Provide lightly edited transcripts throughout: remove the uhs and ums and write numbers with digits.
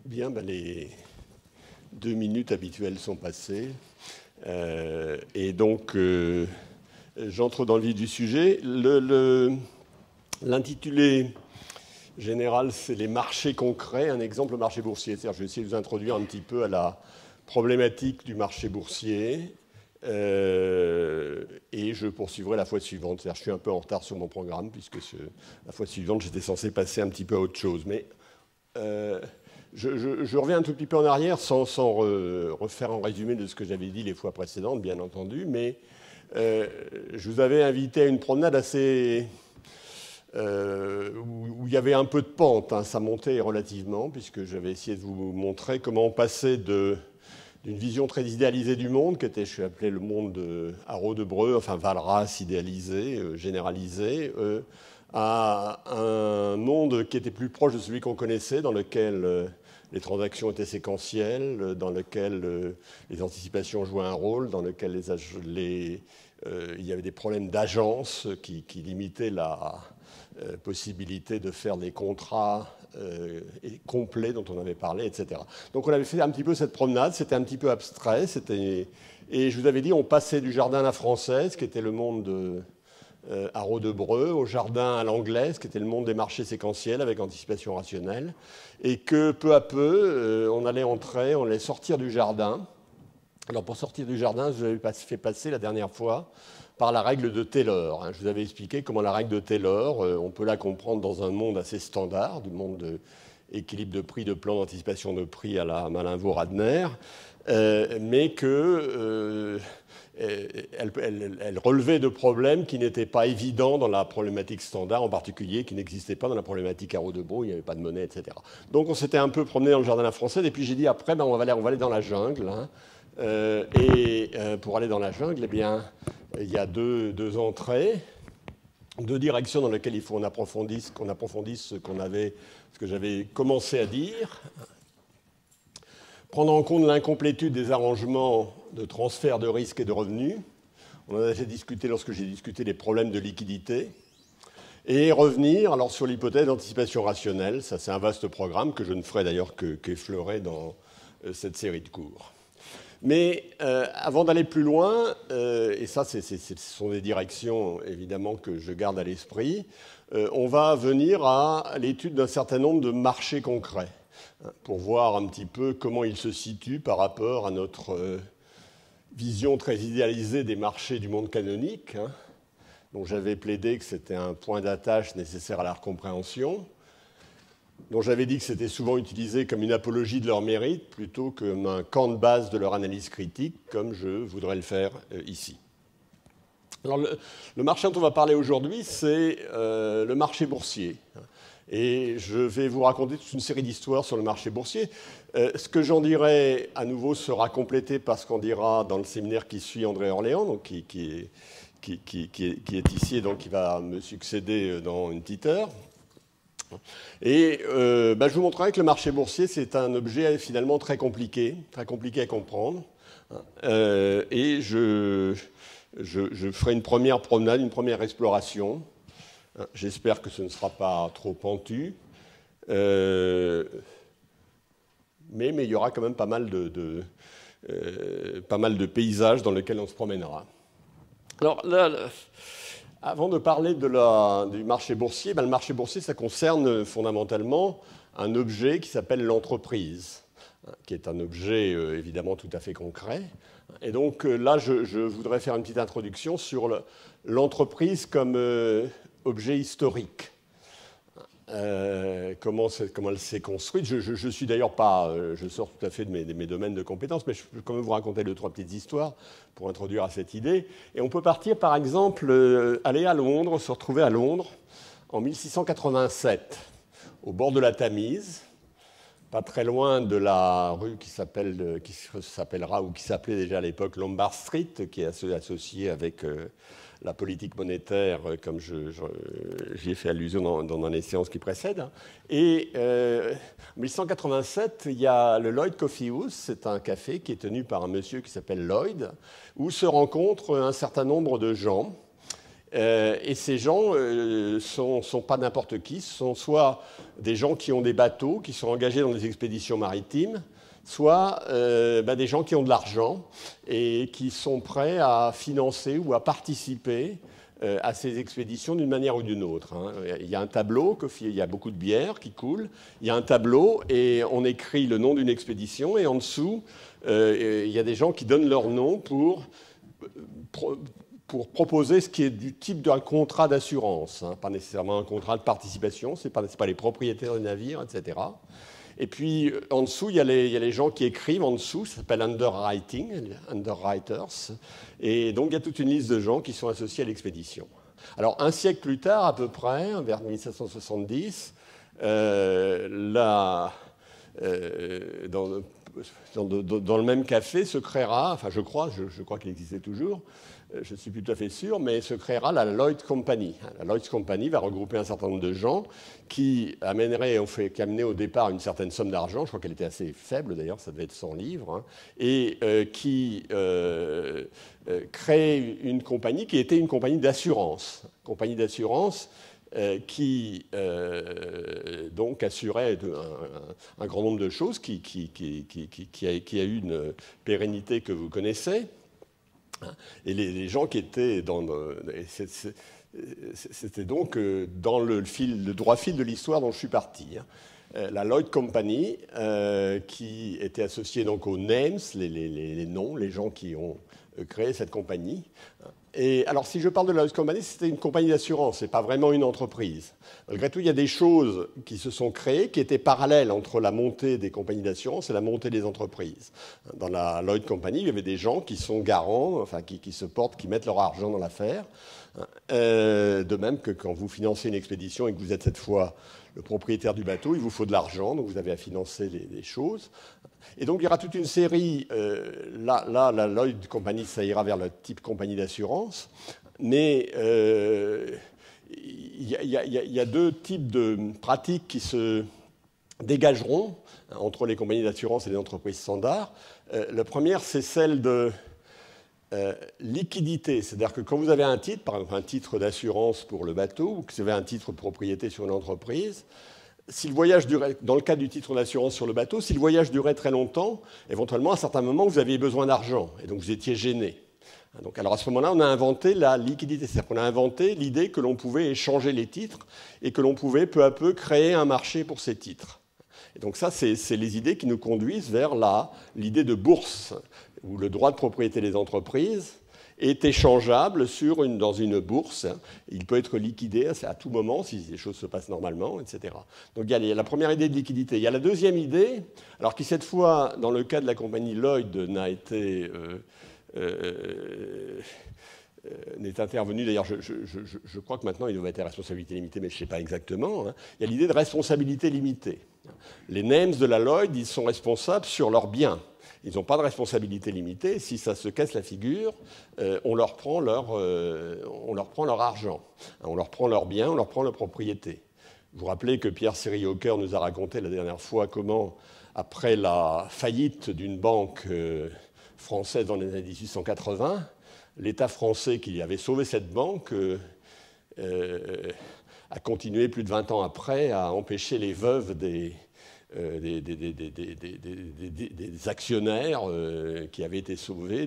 Bien, ben les 2 minutes habituelles sont passées. Et donc, j'entre dans le vif du sujet. L'intitulé général, c'est les marchés concrets, un exemple marché boursier. C'est-à-dire, je vais essayer de vous introduire un petit peu à la problématique du marché boursier. Et je poursuivrai la fois suivante. C'est-à-dire, je suis un peu en retard sur mon programme, puisque la fois suivante, j'étais censé passer un petit peu à autre chose. Mais je reviens un tout petit peu en arrière sans refaire un résumé de ce que j'avais dit les fois précédentes, bien entendu, mais je vous avais invité à une promenade assez... où il y avait un peu de pente, hein, ça montait relativement, puisque j'avais essayé de vous montrer comment on passait d'une vision très idéalisée du monde, qui était, je vais appeler le monde de Haro de Breu, enfin Walras idéalisé, généralisé, à un monde qui était plus proche de celui qu'on connaissait, dans lequel les transactions étaient séquentielles, dans lequel les anticipations jouaient un rôle, dans lequel il y avait des problèmes d'agence qui limitaient la possibilité de faire des contrats complets dont on avait parlé, etc. Donc on avait fait un petit peu cette promenade, c'était un petit peu abstrait, et je vous avais dit, on passait du jardin à la française, qui était le monde de Haro de Breu, au jardin à l'anglaise, qui était le monde des marchés séquentiels avec anticipation rationnelle, et que peu à peu, on allait sortir du jardin. Alors pour sortir du jardin, je vous avais fait passer la dernière fois par la règle de Taylor. Je vous avais expliqué comment la règle de Taylor, on peut la comprendre dans un monde assez standard, du monde d'équilibre de prix, de plan d'anticipation de prix à la Malinvaud-Radner, mais que... elle relevait de problèmes qui n'étaient pas évidents dans la problématique standard, en particulier qui n'existaient pas dans la problématique Haro de Breu, il n'y avait pas de monnaie, etc. Donc on s'était un peu promené dans le jardin à la française, et puis j'ai dit après, on va aller dans la jungle. Hein. Pour aller dans la jungle, eh bien, il y a deux entrées, deux directions dans lesquelles il faut qu'on approfondisse ce que j'avais commencé à dire. Prendre en compte l'incomplétude des arrangements de transfert de risques et de revenus. On en a déjà discuté lorsque j'ai discuté des problèmes de liquidité. Et revenir alors sur l'hypothèse d'anticipation rationnelle. Ça, c'est un vaste programme que je ne ferai d'ailleurs qu'effleurer dans cette série de cours. Mais avant d'aller plus loin, et ça, ce sont des directions évidemment que je garde à l'esprit, on va venir à l'étude d'un certain nombre de marchés concrets, pour voir un petit peu comment ils se situent par rapport à notre vision très idéalisée des marchés du monde canonique, hein, dont j'avais plaidé que c'était un point d'attache nécessaire à la compréhension, dont j'avais dit que c'était souvent utilisé comme une apologie de leur mérite plutôt que comme un camp de base de leur analyse critique, comme je voudrais le faire ici. Alors, le marché dont on va parler aujourd'hui, c'est le marché boursier. Et je vais vous raconter toute une série d'histoires sur le marché boursier. Ce que j'en dirai à nouveau sera complété par ce qu'on dira dans le séminaire qui suit André Orléans, donc qui est ici et donc qui va me succéder dans une petite heure. Et je vous montrerai que le marché boursier, c'est un objet finalement très compliqué à comprendre. Et je ferai une première promenade, une première exploration. J'espère que ce ne sera pas trop pentu, mais il y aura quand même pas mal de paysages dans lesquels on se promènera. Alors là, avant de parler du marché boursier, le marché boursier, ça concerne fondamentalement un objet qui s'appelle l'entreprise, qui est un objet évidemment tout à fait concret. Et donc là, je voudrais faire une petite introduction sur l'entreprise comme objet historique. Comment elle s'est construite. Je suis d'ailleurs pas, je sors tout à fait de mes domaines de compétences, mais je peux quand même vous raconter 2-3 petites histoires pour introduire à cette idée. Et on peut partir, par exemple, aller à Londres, se retrouver à Londres en 1687, au bord de la Tamise, pas très loin de la rue qui s'appellera ou qui s'appelait déjà à l'époque Lombard Street, qui est associée avec la politique monétaire, comme j'y ai fait allusion dans les séances qui précèdent. Et en 1887, il y a le Lloyd Coffee House, c'est un café qui est tenu par un monsieur qui s'appelle Lloyd, où se rencontrent un certain nombre de gens. Et ces gens ne sont pas n'importe qui, ce sont soit des gens qui ont des bateaux, qui sont engagés dans des expéditions maritimes, soit des gens qui ont de l'argent et qui sont prêts à financer ou à participer à ces expéditions d'une manière ou d'une autre. Il y a un tableau, il y a beaucoup de bière qui coule, il y a un tableau et on écrit le nom d'une expédition et en dessous, il y a des gens qui donnent leur nom pour proposer ce qui est du type d'un contrat d'assurance, pas nécessairement un contrat de participation, ce n'est pas les propriétaires des navires, etc. Et puis, en dessous, il y a les gens qui écrivent en dessous, ça s'appelle underwriters. Et donc, il y a toute une liste de gens qui sont associés à l'expédition. Alors, un siècle plus tard, à peu près, vers 1770, dans le même café se créera, enfin je crois qu'il existait toujours, je ne suis plus tout à fait sûr, mais se créera la Lloyd's Company. La Lloyd's Company va regrouper un certain nombre de gens qui amenaient au départ une certaine somme d'argent, je crois qu'elle était assez faible d'ailleurs, ça devait être 100 livres, et qui créent une compagnie qui était une compagnie d'assurance. Qui donc assurait un grand nombre de choses, qui a eu une pérennité que vous connaissez. Et les gens qui étaient c'était donc dans le droit fil de l'histoire dont je suis parti. La Lloyd's Company, qui était associée donc aux names, les noms, les gens qui ont créé cette compagnie. Et alors, si je parle de la Lloyd's Company, c'était une compagnie d'assurance, ce n'est pas vraiment une entreprise. Malgré tout, il y a des choses qui se sont créées qui étaient parallèles entre la montée des compagnies d'assurance et la montée des entreprises. Dans la Lloyd's Company, il y avait des gens qui sont garants, enfin qui se portent, qui mettent leur argent dans l'affaire. De même que quand vous financez une expédition et que vous êtes cette fois le propriétaire du bateau, il vous faut de l'argent, donc vous avez à financer les choses. Et donc il y aura toute une série, la Lloyd's Company, ça ira vers le type compagnie d'assurance, mais il y a deux types de pratiques qui se dégageront entre les compagnies d'assurance et les entreprises standards. La première, c'est celle de liquidité, c'est-à-dire que quand vous avez un titre, par exemple un titre d'assurance pour le bateau, ou que vous avez un titre de propriété sur une entreprise, si le voyage durait, dans le cas du titre d'assurance sur le bateau, si le voyage durait très longtemps, éventuellement, à un certain moment, vous aviez besoin d'argent, et donc vous étiez gêné. Donc, alors à ce moment-là, on a inventé la liquidité, c'est-à-dire qu'on a inventé l'idée que l'on pouvait échanger les titres et que l'on pouvait peu à peu créer un marché pour ces titres. Et donc ça, c'est les idées qui nous conduisent vers l'idée de bourse, où le droit de propriété des entreprises est échangeable dans une bourse. Il peut être liquidé à tout moment si les choses se passent normalement, etc. Donc il y a la première idée de liquidité. Il y a la deuxième idée, alors qui cette fois, dans le cas de la compagnie Lloyd, n'est intervenu, d'ailleurs je crois que maintenant il doit être à responsabilité limitée, mais je ne sais pas exactement. Il y a l'idée de responsabilité limitée. Les names de la Lloyd, ils sont responsables sur leurs biens. Ils n'ont pas de responsabilité limitée. Si ça se casse la figure, on leur prend leur argent. On leur prend leurs biens, on leur prend leur propriété. Vous vous rappelez que Pierre Séry-Hawker nous a raconté la dernière fois comment, après la faillite d'une banque française dans les années 1880, l'État français qui avait sauvé cette banque a continué plus de 20 ans après à empêcher les veuves des actionnaires qui avaient été sauvés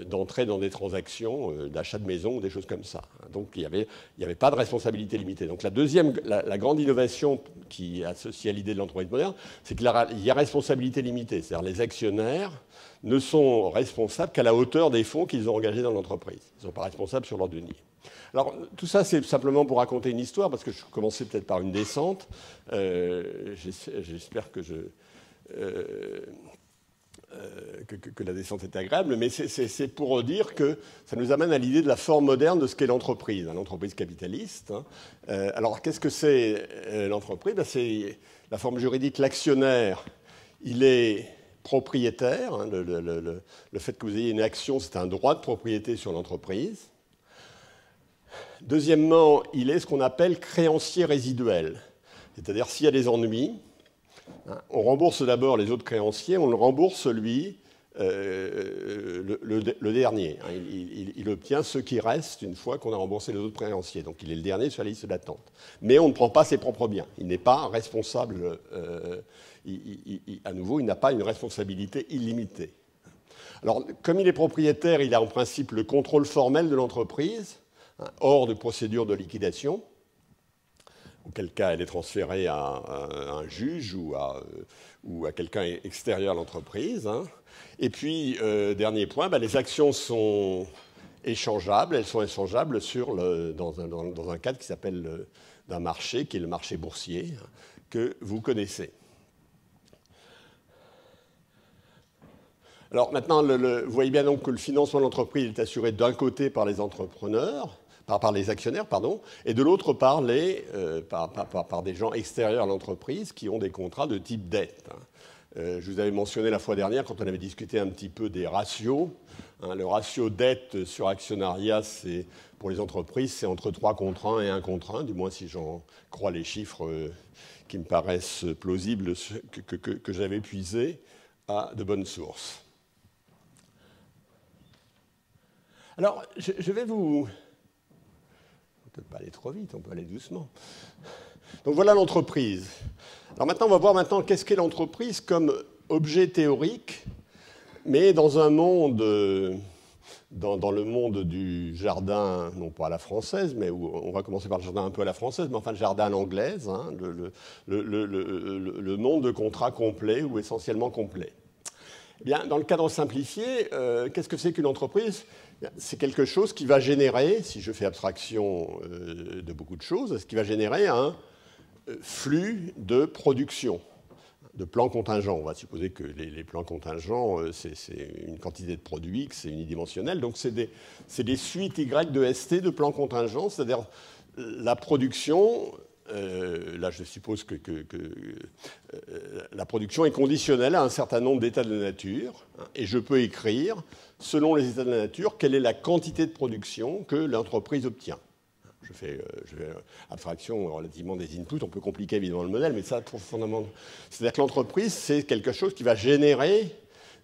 d'entrer dans des transactions d'achat de maison ou des choses comme ça. Donc il n'y avait pas de responsabilité limitée. Donc la grande innovation qui est associée à l'idée de l'entreprise moderne, c'est qu'il y a responsabilité limitée. C'est-à-dire les actionnaires ne sont responsables qu'à la hauteur des fonds qu'ils ont engagés dans l'entreprise. Ils ne sont pas responsables sur leur denier. Alors, tout ça, c'est simplement pour raconter une histoire, parce que je commençais peut-être par une descente. J'espère que la descente est agréable, mais c'est pour dire que ça nous amène à l'idée de la forme moderne de ce qu'est l'entreprise, l'entreprise capitaliste. Alors, qu'est-ce que c'est l'entreprise ? C'est la forme juridique, l'actionnaire, il est propriétaire. Le fait que vous ayez une action, c'est un droit de propriété sur l'entreprise. Deuxièmement, il est ce qu'on appelle créancier résiduel. C'est-à-dire, s'il y a des ennuis, on rembourse d'abord les autres créanciers, on le rembourse, lui, le dernier. Hein. Il obtient ce qui reste une fois qu'on a remboursé les autres créanciers. Donc il est le dernier sur la liste d'attente. Mais on ne prend pas ses propres biens. Il n'est pas responsable. À nouveau, il n'a pas une responsabilité illimitée. Alors, comme il est propriétaire, il a en principe le contrôle formel de l'entreprise, hein, hors de procédure de liquidation, auquel cas elle est transférée à un juge ou à quelqu'un extérieur à l'entreprise. Hein. Et puis, dernier point, les actions sont échangeables. Elles sont échangeables dans un cadre qui s'appelle d'un marché, qui est le marché boursier, hein, que vous connaissez. Alors maintenant, vous voyez bien donc que le financement de l'entreprise est assuré d'un côté par les entrepreneurs, par les actionnaires, pardon, et de l'autre par des gens extérieurs à l'entreprise qui ont des contrats de type dette. Je vous avais mentionné la fois dernière, quand on avait discuté un petit peu des ratios, hein, le ratio dette sur actionnariat, pour les entreprises, c'est entre 3 contre 1 et 1 contre 1, du moins si j'en crois les chiffres qui me paraissent plausibles, que j'avais puisés à de bonnes sources. Alors, je vais vous... On ne peut pas aller trop vite, on peut aller doucement. Donc voilà l'entreprise. Alors maintenant, on va voir qu'est-ce qu'est l'entreprise comme objet théorique, mais dans un monde, dans le monde du jardin, non pas à la française, mais où on va commencer par le jardin un peu à la française, mais enfin le jardin à l'anglaise, hein, le monde de contrats complets ou essentiellement complets. Eh bien, dans le cadre simplifié, qu'est-ce que c'est qu'une entreprise ? C'est quelque chose qui va générer, si je fais abstraction de beaucoup de choses, ce qui va générer un flux de production, de plans contingents. On va supposer que les plans contingents, c'est une quantité de produits, que c'est unidimensionnel. Donc c'est des suites Y de ST de plans contingents, c'est-à-dire la production... là, je suppose que la production est conditionnelle à un certain nombre d'états de nature, hein, et je peux écrire, selon les états de la nature, quelle est la quantité de production que l'entreprise obtient. Je fais abstraction relativement des inputs, on peut compliquer évidemment le modèle, mais ça, fondamentalement, c'est-à-dire que l'entreprise, c'est quelque chose qui va générer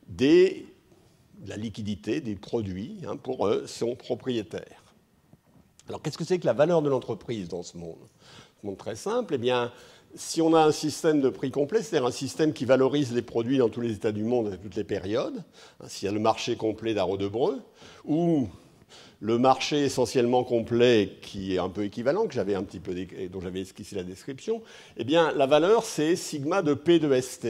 de la liquidité, des produits, hein, pour son propriétaire. Alors, qu'est-ce que c'est que la valeur de l'entreprise dans ce monde ? Monde très simple, eh bien, si on a un système de prix complet, c'est-à-dire un système qui valorise les produits dans tous les états du monde à toutes les périodes, hein, s'il y a le marché complet d'Arreau-de-Breu, ou le marché essentiellement complet qui est un peu équivalent, dont j'avais esquissé la description, eh bien, la valeur, c'est sigma de P de ST.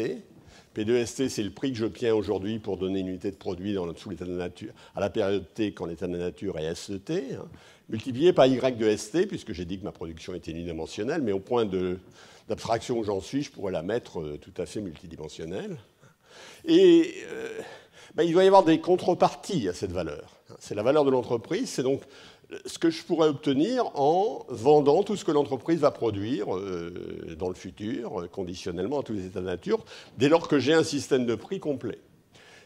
P de ST, c'est le prix que j'obtiens aujourd'hui pour donner une unité de produit sous l'état de la nature, à la période T, quand l'état de la nature est ST, hein, multiplié par Y de ST, puisque j'ai dit que ma production était unidimensionnelle, mais au point d'abstraction où j'en suis, je pourrais la mettre tout à fait multidimensionnelle. Et il doit y avoir des contreparties à cette valeur. C'est la valeur de l'entreprise, c'est donc ce que je pourrais obtenir en vendant tout ce que l'entreprise va produire dans le futur, conditionnellement à tous les états de nature, dès lors que j'ai un système de prix complet.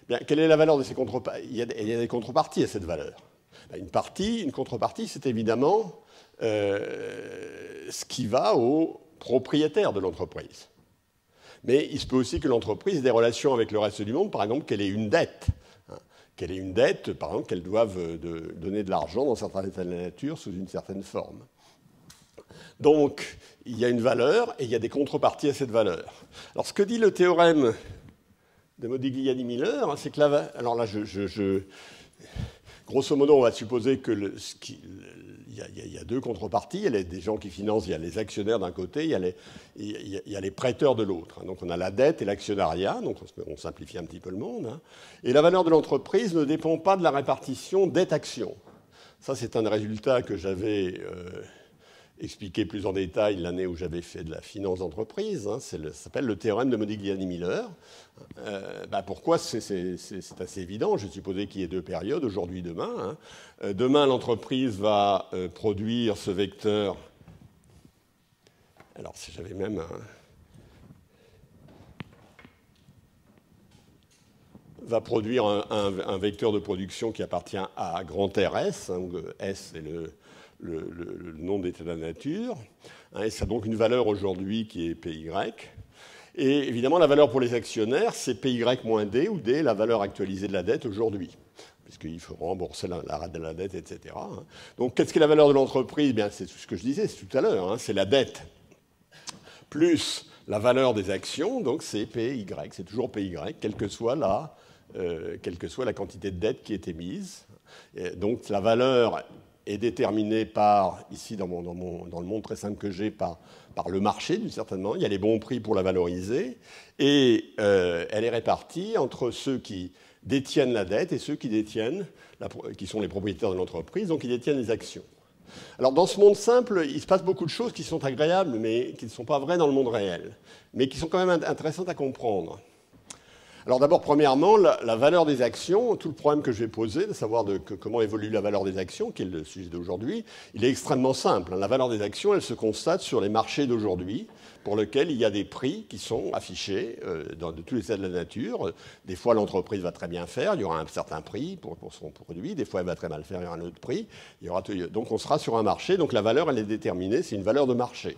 Bien, quelle est la valeur de ces contreparties ? Il y a des contreparties à cette valeur. Une contrepartie, c'est évidemment ce qui va au propriétaire de l'entreprise. Mais il se peut aussi que l'entreprise ait des relations avec le reste du monde, par exemple qu'elle ait une dette. Qu'elle ait une dette, par exemple qu'elle doive donner de l'argent dans certains états de la nature sous une certaine forme. Donc, il y a une valeur et il y a des contreparties à cette valeur. Alors, ce que dit le théorème de Modigliani-Miller, c'est que alors là, grosso modo, on va supposer que il y a deux contreparties. Il y a des gens qui financent, il y a les actionnaires d'un côté, il y a les prêteurs de l'autre. Donc on a la dette et l'actionnariat, donc on simplifie un petit peu le monde. Hein. Et la valeur de l'entreprise ne dépend pas de la répartition dette-action. Ça, c'est un résultat que j'avais expliqué plus en détail l'année où j'avais fait de la finance d'entreprise. Hein. Ça s'appelle le théorème de Modigliani-Miller. Pourquoi c'est assez évident. Je supposais qu'il y ait deux périodes, aujourd'hui et demain. Hein. Demain, l'entreprise va produire ce vecteur. Alors, si j'avais même va produire un vecteur de production qui appartient à grand RS, hein, où S est le nom d'état de la nature. Hein, et ça a donc une valeur aujourd'hui qui est PY. Et évidemment, la valeur pour les actionnaires, c'est PY moins D, où D est la valeur actualisée de la dette aujourd'hui, puisqu'il faut rembourser la rate de la dette, etc. Donc, qu'est-ce qu'est la valeur de l'entreprise? Bien, c'est ce que je disais tout à l'heure, hein, c'est la dette plus la valeur des actions, donc c'est PY, c'est toujours PY, quelle que soit la quantité de dette qui est émise. Et donc, la valeur est déterminée par, ici dans le monde très simple que j'ai, par le marché, d'une certaine manière. Il y a les bons prix pour la valoriser, et elle est répartie entre ceux qui détiennent la dette et ceux qui sont les propriétaires de l'entreprise, donc qui détiennent les actions. Alors dans ce monde simple, il se passe beaucoup de choses qui sont agréables, mais qui ne sont pas vraies dans le monde réel, mais qui sont quand même intéressantes à comprendre. Alors d'abord, premièrement, la valeur des actions, tout le problème que je vais poser, de savoir comment évolue la valeur des actions, qui est le sujet d'aujourd'hui, il est extrêmement simple. La valeur des actions, elle se constate sur les marchés d'aujourd'hui, pour lesquels il y a des prix qui sont affichés de tous les états de la nature. Des fois, l'entreprise va très bien faire, il y aura un certain prix pour son produit. Des fois, elle va très mal faire, il y aura un autre prix. Donc on sera sur un marché, donc la valeur, elle est déterminée, c'est une valeur de marché.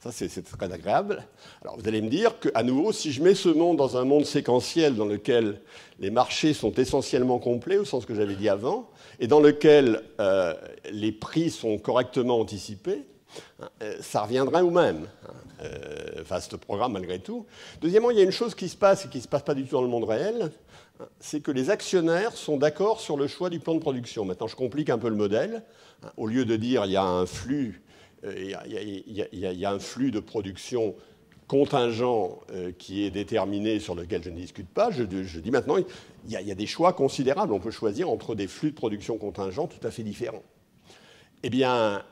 Ça, c'est très agréable. Alors, vous allez me dire qu'à nouveau, si je mets ce monde dans un monde séquentiel dans lequel les marchés sont essentiellement complets, au sens que j'avais dit avant, et dans lequel les prix sont correctement anticipés, ça reviendrait au même. Vaste programme, malgré tout. Deuxièmement, il y a une chose qui se passe et qui ne se passe pas du tout dans le monde réel, c'est que les actionnaires sont d'accord sur le choix du plan de production. Maintenant, je complique un peu le modèle. Au lieu de dire il y a un flux... Il y a un flux de production contingent qui est déterminé, sur lequel je ne discute pas. Je dis maintenant, il y a des choix considérables. On peut choisir entre des flux de production contingents tout à fait différents. Eh bien,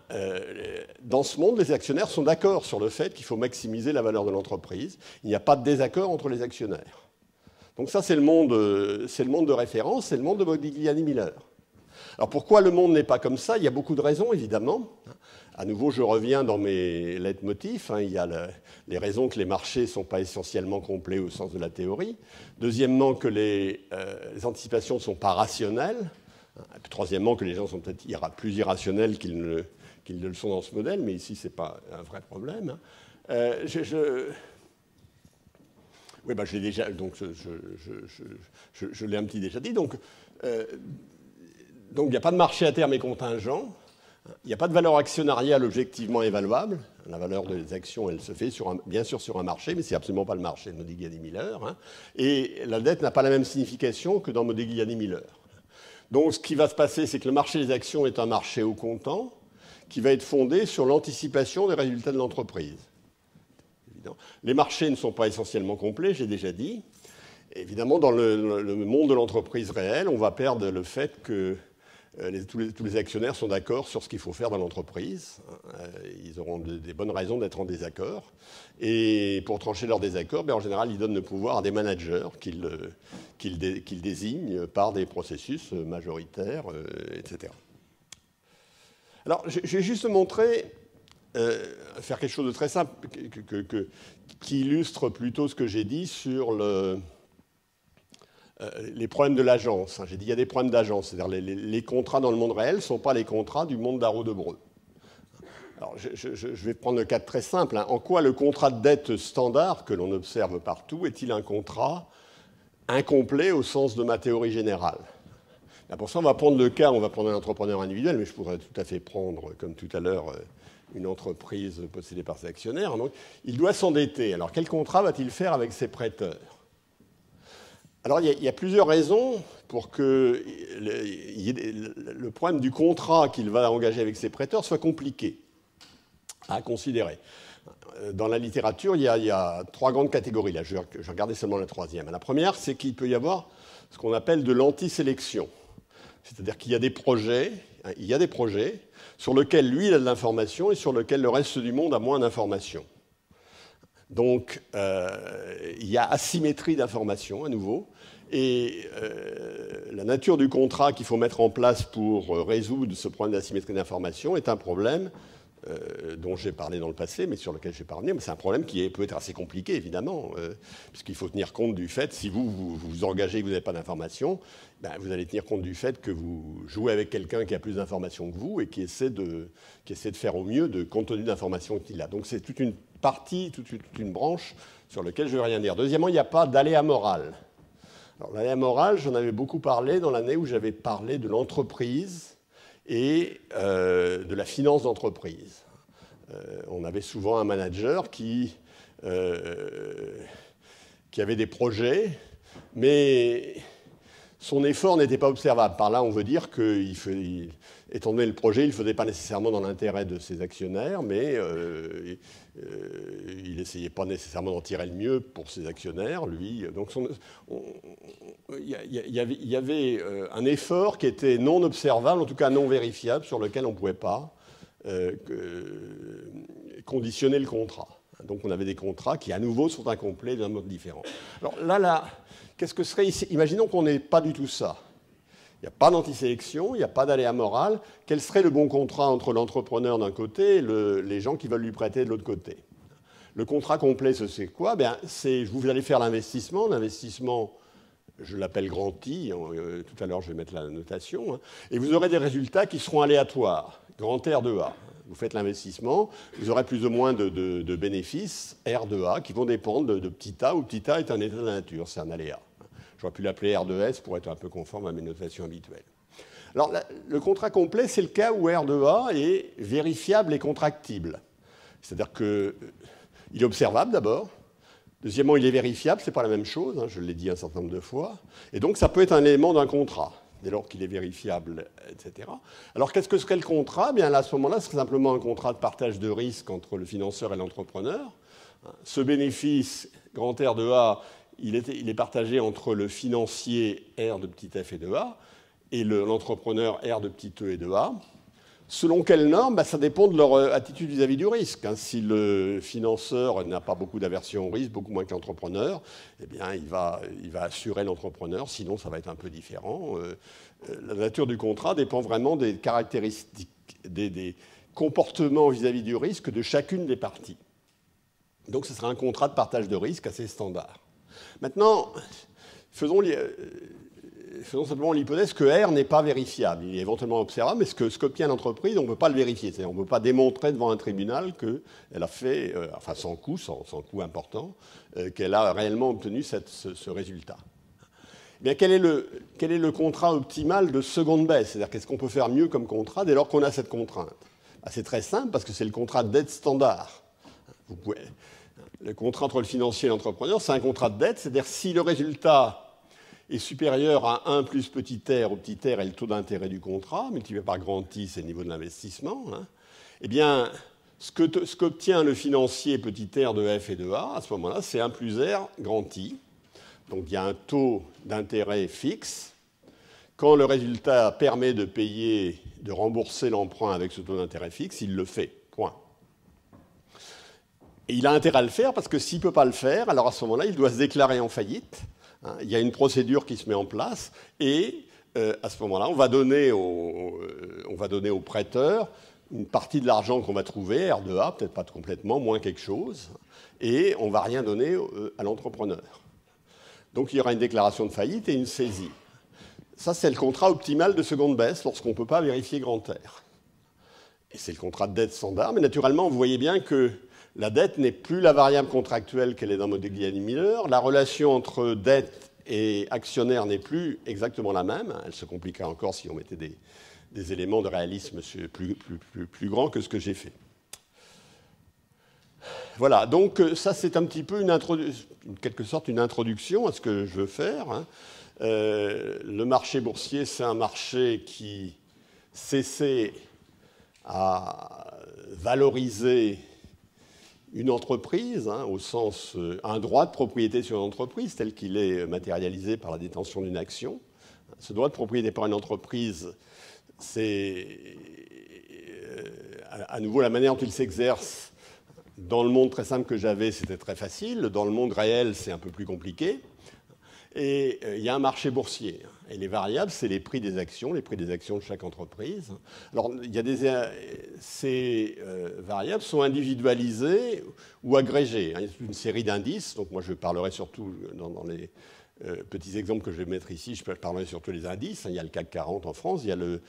dans ce monde, les actionnaires sont d'accord sur le fait qu'il faut maximiser la valeur de l'entreprise. Il n'y a pas de désaccord entre les actionnaires. Donc ça, c'est le monde de référence, c'est le monde de Modigliani-Miller. Alors pourquoi le monde n'est pas comme ça? Il y a beaucoup de raisons, évidemment. À nouveau, je reviens dans mes leitmotifs. Il y a les raisons que les marchés ne sont pas essentiellement complets au sens de la théorie. Deuxièmement, que les anticipations ne sont pas rationnelles. Troisièmement, que les gens sont peut-être plus irrationnels qu'ils ne le sont dans ce modèle, mais ici, ce n'est pas un vrai problème. Oui, je l'ai déjà, donc je l'ai un petit déjà dit. Donc, il n'y a pas de marché à terme et contingent. Il n'y a pas de valeur actionnariale objectivement évaluable. La valeur des actions, elle se fait bien sûr sur un marché, mais ce n'est absolument pas le marché de Modigliani-Miller. Et la dette n'a pas la même signification que dans Modigliani-Miller. Donc ce qui va se passer, c'est que le marché des actions est un marché au comptant qui va être fondé sur l'anticipation des résultats de l'entreprise. Les marchés ne sont pas essentiellement complets, j'ai déjà dit. Évidemment, dans le monde de l'entreprise réelle, on va perdre le fait que tous les actionnaires sont d'accord sur ce qu'il faut faire dans l'entreprise. Ils auront des bonnes raisons d'être en désaccord. Et pour trancher leur désaccord, en général, ils donnent le pouvoir à des managers qu'ils désignent par des processus majoritaires, etc. Alors, je vais juste montrer, faire quelque chose de très simple, qui illustre plutôt ce que j'ai dit sur les problèmes de l'agence. J'ai dit qu'il y a des problèmes d'agence, c'est-à-dire les contrats dans le monde réel ne sont pas les contrats du monde d'Arnaud-Debreu. Alors, je vais prendre le cas très simple. En quoi le contrat de dette standard que l'on observe partout est-il un contrat incomplet au sens de ma théorie générale? Pour ça, on va prendre le cas, on va prendre un entrepreneur individuel, mais je pourrais tout à fait prendre, comme tout à l'heure, une entreprise possédée par ses actionnaires. Donc, il doit s'endetter. Alors, quel contrat va-t-il faire avec ses prêteurs? Alors, il y a plusieurs raisons pour que le problème du contrat qu'il va engager avec ses prêteurs soit compliqué à considérer. Dans la littérature, il y a trois grandes catégories. Là, je vais regarder seulement la troisième. La première, c'est qu'il peut y avoir ce qu'on appelle de l'antisélection. C'est-à-dire qu'il y a des projets sur lesquels lui, il a de l'information et sur lesquels le reste du monde a moins d'informations. Donc, il y a asymétrie d'informations, à nouveau. Et la nature du contrat qu'il faut mettre en place pour résoudre ce problème d'asymétrie d'information est un problème dont j'ai parlé dans le passé, mais sur lequel je ne vais pas revenir. Mais c'est un problème qui peut être assez compliqué, évidemment, puisqu'il faut tenir compte du fait, si vous vous engagez et que vous n'avez pas d'informations, ben, vous allez tenir compte du fait que vous jouez avec quelqu'un qui a plus d'informations que vous et qui essaie de faire au mieux compte tenu d'informations qu'il a. Donc c'est toute une partie, toute une branche sur laquelle je ne vais rien dire. Deuxièmement, il n'y a pas d'aléa moral. Alors l'aléa moral, j'en avais beaucoup parlé dans l'année où j'avais parlé de l'entreprise et de la finance d'entreprise. On avait souvent un manager qui avait des projets, mais son effort n'était pas observable. Par là, on veut dire étant donné le projet, il ne le faisait pas nécessairement dans l'intérêt de ses actionnaires, mais il n'essayait pas nécessairement d'en tirer le mieux pour ses actionnaires, lui. Donc il y avait un effort qui était non observable, en tout cas non vérifiable, sur lequel on ne pouvait pas conditionner le contrat. Donc on avait des contrats qui, à nouveau, sont incomplets d'un mode différent. Alors là, qu'est-ce que serait ici? Imaginons qu'on n'ait pas du tout ça. Il n'y a pas d'antisélection, il n'y a pas d'aléa moral. Quel serait le bon contrat entre l'entrepreneur d'un côté et les gens qui veulent lui prêter de l'autre côté? Le contrat complet, c'est quoi? Vous allez faire l'investissement. L'investissement, je l'appelle grand I. Tout à l'heure, je vais mettre la notation. Et vous aurez des résultats qui seront aléatoires. Grand R de A. Vous faites l'investissement, vous aurez plus ou moins de bénéfices, R de A, qui vont dépendre de petit a, où petit a est un état de la nature, c'est un aléa. J'aurais pu l'appeler R de S pour être un peu conforme à mes notations habituelles. Alors, le contrat complet, c'est le cas où R de A est vérifiable et contractible. C'est-à-dire qu'il est observable d'abord. Deuxièmement, il est vérifiable, ce n'est pas la même chose, je l'ai dit un certain nombre de fois. Et donc, ça peut être un élément d'un contrat, dès lors qu'il est vérifiable, etc. Alors, qu'est-ce que serait le contrat? Bien, là, à ce moment-là, ce serait simplement un contrat de partage de risque entre le financeur et l'entrepreneur. Ce bénéfice, grand R de A, il est partagé entre le financier R de petit f et de A et l'entrepreneur R de petit e et de A. Selon quelles normes? Ça dépend de leur attitude vis-à-vis du risque. Si le financeur n'a pas beaucoup d'aversion au risque, beaucoup moins que l'entrepreneur, eh bien, il va assurer l'entrepreneur, sinon ça va être un peu différent. La nature du contrat dépend vraiment des caractéristiques, des comportements vis-à-vis du risque de chacune des parties. Donc ce sera un contrat de partage de risque assez standard. Maintenant, faisons simplement l'hypothèse que R n'est pas vérifiable. Il est éventuellement observable, mais ce qu'obtient l'entreprise, on ne peut pas le vérifier. C'est-à-dire on ne peut pas démontrer devant un tribunal qu'elle a fait, sans coût important, qu'elle a réellement obtenu ce résultat. Eh bien, quel est le contrat optimal de seconde baisse? C'est-à-dire qu'est-ce qu'on peut faire mieux comme contrat dès lors qu'on a cette contrainte? C'est très simple, parce que c'est le contrat de dette standard. Le contrat entre le financier et l'entrepreneur, c'est un contrat de dette, c'est-à-dire si le résultat est supérieur à 1 plus petit r, où petit r est le taux d'intérêt du contrat, multiplié par grand I, c'est le niveau de l'investissement, eh bien, ce qu'obtient le financier petit r de f et de a, à ce moment-là, c'est 1 plus r grand I. Donc il y a un taux d'intérêt fixe. Quand le résultat permet de rembourser l'emprunt avec ce taux d'intérêt fixe, il le fait. Point. Et il a intérêt à le faire parce que s'il ne peut pas le faire, alors à ce moment-là, il doit se déclarer en faillite. Il y a une procédure qui se met en place et à ce moment-là, on va donner au prêteur une partie de l'argent qu'on va trouver, R de A, peut-être pas complètement, moins quelque chose, et on ne va rien donner à l'entrepreneur. Donc il y aura une déclaration de faillite et une saisie. Ça, c'est le contrat optimal de seconde baisse lorsqu'on ne peut pas vérifier grand R. Et c'est le contrat de dette standard, mais naturellement, vous voyez bien que la dette n'est plus la variable contractuelle qu'elle est dans Modigliani-Miller. La relation entre dette et actionnaire n'est plus exactement la même. Elle se compliquerait encore si on mettait des éléments de réalisme plus grands que ce que j'ai fait. Voilà, donc ça c'est un petit peu en quelque sorte une introduction à ce que je veux faire. Le marché boursier, c'est un marché qui s'essaie à valoriser une entreprise, au sens un droit de propriété sur une entreprise tel qu'il est matérialisé par la détention d'une action. Ce droit de propriété par une entreprise, c'est à nouveau la manière dont il s'exerce. Dans le monde très simple que j'avais, c'était très facile. Dans le monde réel, c'est un peu plus compliqué. Et il y a un marché boursier. Et les variables, c'est les prix des actions de chaque entreprise. Alors, ces variables sont individualisées ou agrégées. Il y a une série d'indices. Donc, moi, je parlerai surtout dans les petits exemples que je vais mettre ici, je parlerai surtout des indices. Il y a le CAC 40 en France, il y a le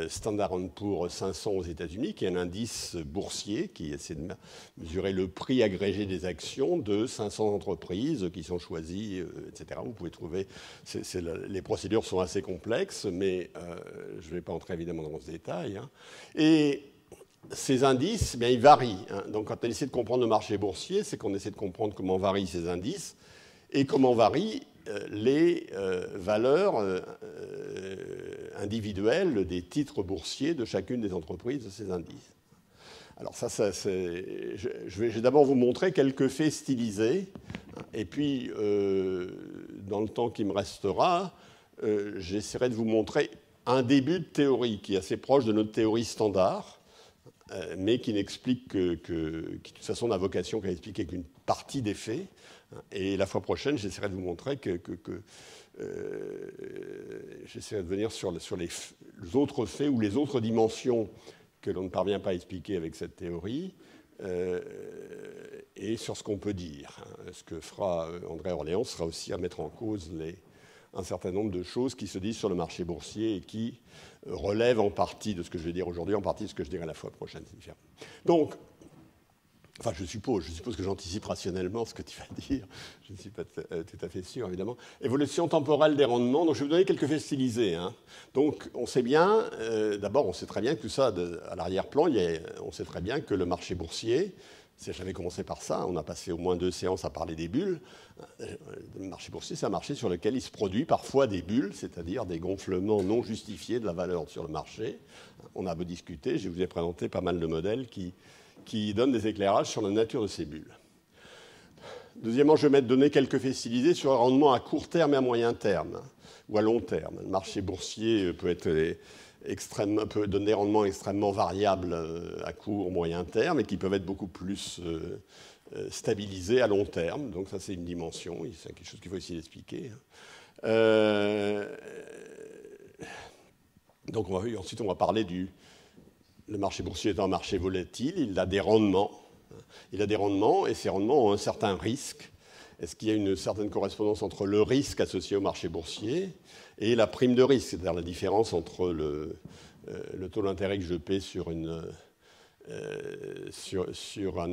Standard & Poor's 500 aux États-Unis, qui est un indice boursier qui essaie de mesurer le prix agrégé des actions de 500 entreprises qui sont choisies, etc. Vous pouvez trouver, les procédures sont assez complexes, mais je ne vais pas entrer évidemment dans ce détail. Et ces indices, bien, ils varient. Donc quand on essaie de comprendre le marché boursier, c'est qu'on essaie de comprendre comment varient ces indices et comment varient les valeurs individuelles des titres boursiers de chacune des entreprises de ces indices. Alors je vais d'abord vous montrer quelques faits stylisés, et puis dans le temps qui me restera, j'essaierai de vous montrer un début de théorie qui est assez proche de notre théorie standard, mais qui n'explique qui de toute façon n'a vocation qu'à expliquer qu'une partie des faits. Et la fois prochaine, j'essaierai de vous montrer j'essaierai de venir sur les autres faits ou les autres dimensions que l'on ne parvient pas à expliquer avec cette théorie, et sur ce qu'on peut dire. Ce que fera André Orléans sera aussi à mettre en cause un certain nombre de choses qui se disent sur le marché boursier et qui relèvent en partie de ce que je vais dire aujourd'hui, en partie de ce que je dirai la fois prochaine. Donc, enfin, je suppose que j'anticipe rationnellement ce que tu vas dire. Je ne suis pas tout à fait sûr, évidemment. Évolution temporelle des rendements. Donc, je vais vous donner quelques faits stylisés. Donc, on sait bien, d'abord, on sait très bien que tout ça, à l'arrière-plan, on sait très bien que le marché boursier, j'avais commencé par ça, on a passé au moins 2 séances à parler des bulles. Le marché boursier, c'est un marché sur lequel il se produit parfois des bulles, c'est-à-dire des gonflements non justifiés de la valeur sur le marché. On a beau discuter, je vous ai présenté pas mal de modèles qui donnent des éclairages sur la nature de ces bulles. Deuxièmement, je vais donner quelques faits stylisés sur le rendement à court terme et à moyen terme, ou à long terme. Le marché boursier peut donner des rendements extrêmement variables à court, moyen terme, et qui peuvent être beaucoup plus stabilisés à long terme. Donc ça, c'est une dimension, c'est quelque chose qu'il faut essayer d'expliquer. Donc ensuite, on va parler le marché boursier est un marché volatile, il a des rendements. Et ces rendements ont un certain risque. Est-ce qu'il y a une certaine correspondance entre le risque associé au marché boursier et la prime de risque, c'est-à-dire la différence entre le taux d'intérêt que je paie sur un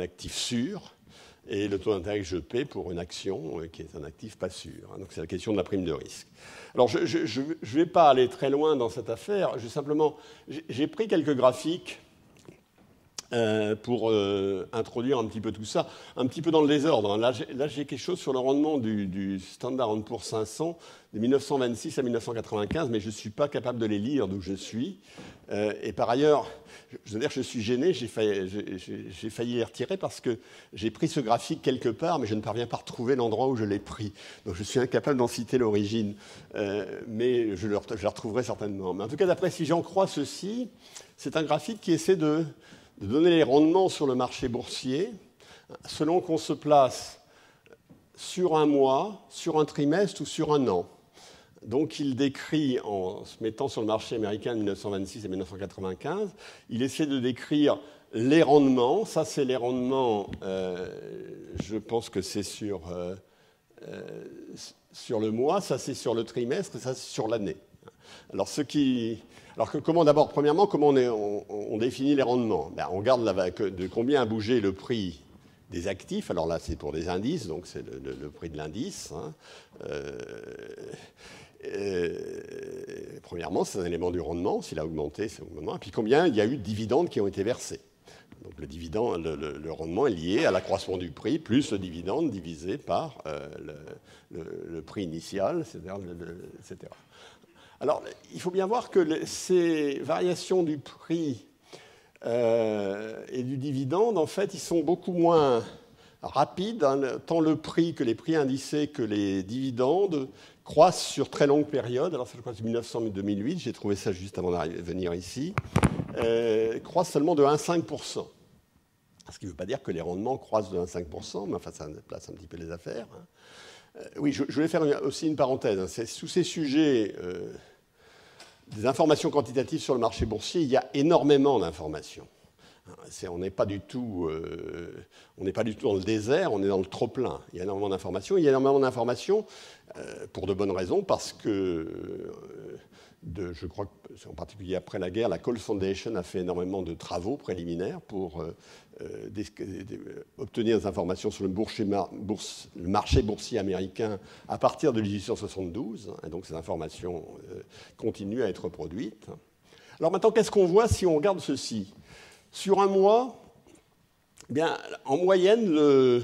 actif sûr et le taux d'intérêt que je paie pour une action qui est un actif pas sûr. Donc c'est la question de la prime de risque. Alors je ne vais pas aller très loin dans cette affaire, j'ai pris quelques graphiques pour introduire un petit peu tout ça, un petit peu dans le désordre. Là j'ai quelque chose sur le rendement du Standard & Poor's 500 de 1926 à 1995, mais je ne suis pas capable de les lire d'où je suis. Et par ailleurs, je veux dire que je suis gêné, j'ai failli les retirer parce que j'ai pris ce graphique quelque part, mais je ne parviens pas à retrouver l'endroit où je l'ai pris. Donc je suis incapable d'en citer l'origine, mais je le retrouverai certainement. Mais en tout cas, d'après si j'en crois ceci, c'est un graphique qui essaie de donner les rendements sur le marché boursier selon qu'on se place sur un mois, sur un trimestre ou sur un an. Donc il décrit, en se mettant sur le marché américain de 1926 et 1995, il essaie de décrire les rendements. Ça, c'est les rendements, je pense que c'est sur le mois, ça c'est sur le trimestre et ça c'est sur l'année. Alors premièrement, comment on définit les rendements? On regarde de combien a bougé le prix des actifs. Alors là, c'est pour des indices, donc c'est le prix de l'indice. Premièrement, c'est un élément du rendement. S'il a augmenté, c'est augmenté. Et puis combien il y a eu de dividendes qui ont été versés. Donc le rendement est lié à l'accroissement du prix plus le dividende divisé par le prix initial, etc. Alors, il faut bien voir que ces variations du prix et du dividende, en fait, ils sont beaucoup moins rapides, tant le prix que les prix indicés que les dividendes croissent sur très longue période. Alors, ça, je crois que c'est 1900-2008, j'ai trouvé ça juste avant de venir ici, croissent seulement de 1,5%. Ce qui ne veut pas dire que les rendements croissent de 1,5%, mais enfin, ça place un petit peu les affaires. Oui, je voulais faire aussi une parenthèse. Sous ces sujets des informations quantitatives sur le marché boursier, il y a énormément d'informations. On n'est pas du tout dans le désert, on est dans le trop-plein. Il y a énormément d'informations. Il y a énormément d'informations pour de bonnes raisons, parce que, je crois que, en particulier après la guerre, la Call Foundation a fait énormément de travaux préliminaires pour obtenir des informations sur le marché boursier américain à partir de 1872. Et donc ces informations continuent à être produites. Alors maintenant, qu'est-ce qu'on voit si on regarde ceci ? Sur un mois, eh bien, en moyenne, le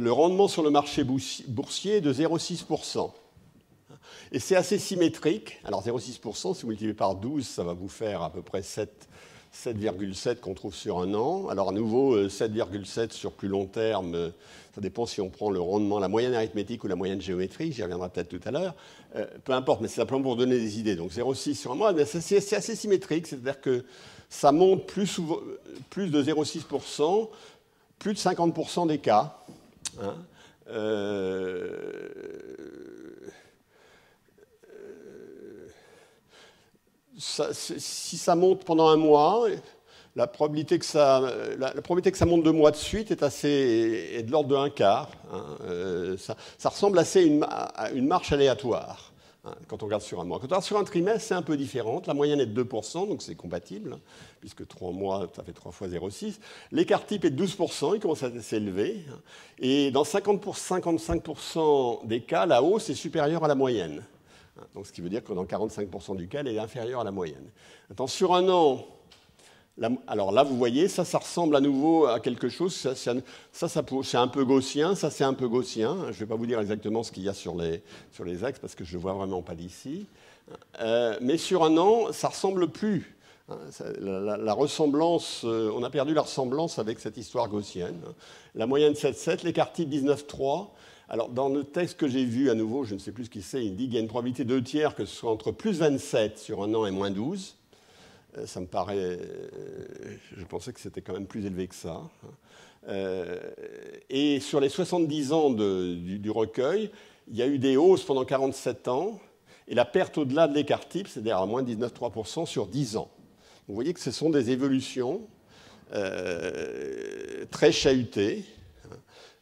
rendement sur le marché boursier est de 0,6%. Et c'est assez symétrique. Alors 0,6%, si vous multipliez par 12, ça va vous faire à peu près 7,7 qu'on trouve sur un an. Alors à nouveau, 7,7 sur plus long terme, ça dépend si on prend le rendement, la moyenne arithmétique ou la moyenne géométrique, j'y reviendrai peut-être tout à l'heure. Peu importe, mais c'est simplement pour donner des idées. Donc 0,6 sur un mois, c'est assez symétrique, c'est-à-dire que ça monte plus de 0,6%, plus de 50% des cas. Hein. Si ça monte pendant un mois, la probabilité que ça monte 2 mois de suite est de l'ordre de 1/4. Hein. Ça ressemble assez à une marche aléatoire, hein, quand on regarde sur un mois. Quand on regarde sur un trimestre, c'est un peu différent. La moyenne est de 2%, donc c'est compatible, hein, puisque 3 mois, ça fait 3 fois 0,6. L'écart type est de 12%, il commence à s'élever. Hein, et dans 55% des cas, la hausse est supérieure à la moyenne. Donc, ce qui veut dire que dans 45% du cas, elle est inférieure à la moyenne. Attends, sur un an, alors là, vous voyez, ça ressemble à nouveau à quelque chose. C'est un peu gaussien, ça c'est un peu gaussien. Je ne vais pas vous dire exactement ce qu'il y a sur les axes parce que je ne le vois vraiment pas d'ici. Mais sur un an, ça ne ressemble plus. La ressemblance, on a perdu la ressemblance avec cette histoire gaussienne. La moyenne 7,7, l'écart type 19,3. Alors, dans le texte que j'ai vu, à nouveau, je ne sais plus ce qu'il c'est, il dit qu'il y a une probabilité 2/3 que ce soit entre plus 27 sur un an et moins 12. Ça me paraît... Je pensais que c'était quand même plus élevé que ça. Et sur les 70 ans du recueil, il y a eu des hausses pendant 47 ans, et la perte au-delà de l'écart type, c'est-à-dire à moins 19,3% sur 10 ans. Vous voyez que ce sont des évolutions très chahutées,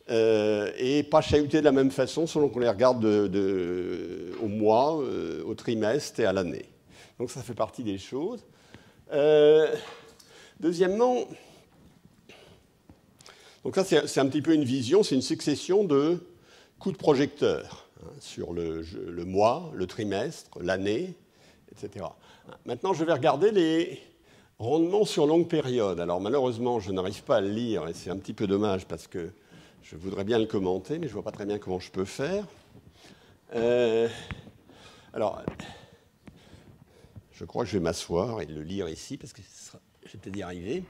et pas chahutées de la même façon selon qu'on les regarde au mois, au trimestre et à l'année. Donc ça fait partie des choses. Deuxièmement, donc ça c'est un petit peu une vision, c'est une succession de coups de projecteur, hein, sur le mois, le trimestre, l'année, etc. Maintenant, je vais regarder les rendements sur longue période. Alors malheureusement, je n'arrive pas à le lire, et c'est un petit peu dommage parce que je voudrais bien le commenter, mais je ne vois pas très bien comment je peux faire. Alors, je crois que je vais m'asseoir et le lire ici, parce que je vais peut-être y arriver.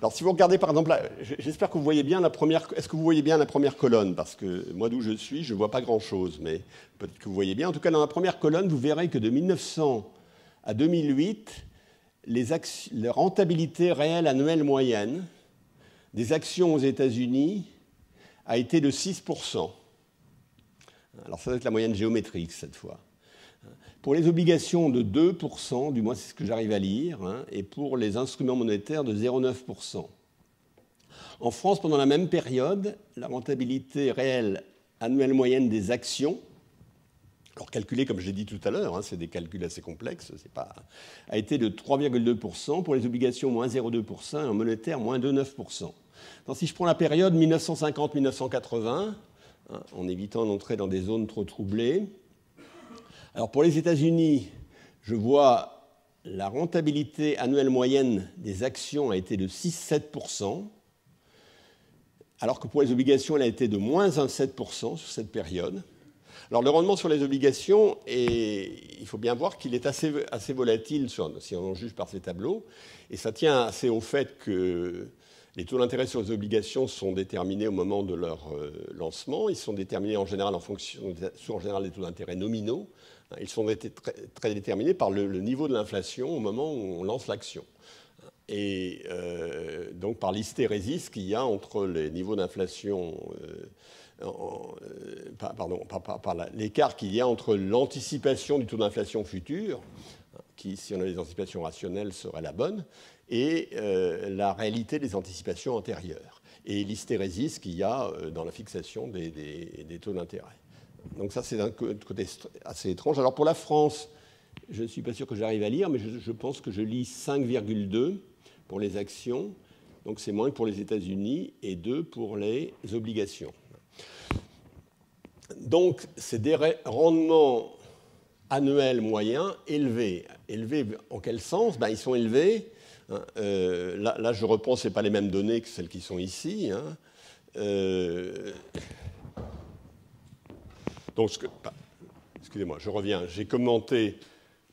Alors, si vous regardez, par exemple, j'espère que vous voyez bien la première... Est-ce que vous voyez bien la première colonne? Parce que moi, d'où je suis, je ne vois pas grand-chose, mais peut-être que vous voyez bien. En tout cas, dans la première colonne, vous verrez que de 1900 à 2008, la rentabilité réelle annuelle moyenne des actions aux États-Unis a été de 6%. Alors, ça doit être la moyenne géométrique, cette fois. Pour les obligations de 2%, du moins c'est ce que j'arrive à lire, hein, et pour les instruments monétaires de 0,9%. En France, pendant la même période, la rentabilité réelle annuelle moyenne des actions, alors calculée comme je l'ai dit tout à l'heure, hein, c'est des calculs assez complexes, a été de 3,2%, pour les obligations moins 0,2%, et en monétaire moins 2,9%. Donc si je prends la période 1950-1980, hein, en évitant d'entrer dans des zones trop troublées, alors pour les États-Unis, je vois la rentabilité annuelle moyenne des actions a été de 6,7%, alors que pour les obligations, elle a été de moins 1,7% sur cette période. Alors le rendement sur les obligations, il faut bien voir qu'il est assez volatile si on en juge par ces tableaux, et ça tient assez au fait que les taux d'intérêt sur les obligations sont déterminés au moment de leur lancement. Ils sont déterminés en général en général des taux d'intérêt nominaux. Ils sont très déterminés par le niveau de l'inflation au moment où on lance l'action. Et donc par l'hystérésis qu'il y a entre les niveaux d'inflation, par l'écart qu'il y a entre l'anticipation du taux d'inflation futur, qui, si on a des anticipations rationnelles, serait la bonne, et la réalité des anticipations antérieures, et l'hystérésis qu'il y a dans la fixation des taux d'intérêt. Donc ça, c'est un côté assez étrange. Alors pour la France, je ne suis pas sûr que j'arrive à lire, mais je pense que je lis 5,2 pour les actions, donc c'est moins que pour les États-Unis, et 2 pour les obligations. Donc c'est des rendements annuels moyens élevés. Élevés en quel sens? Ils sont élevés. Là, je reprends, ce n'est pas les mêmes données que celles qui sont ici. Donc, excusez-moi, je reviens. J'ai commenté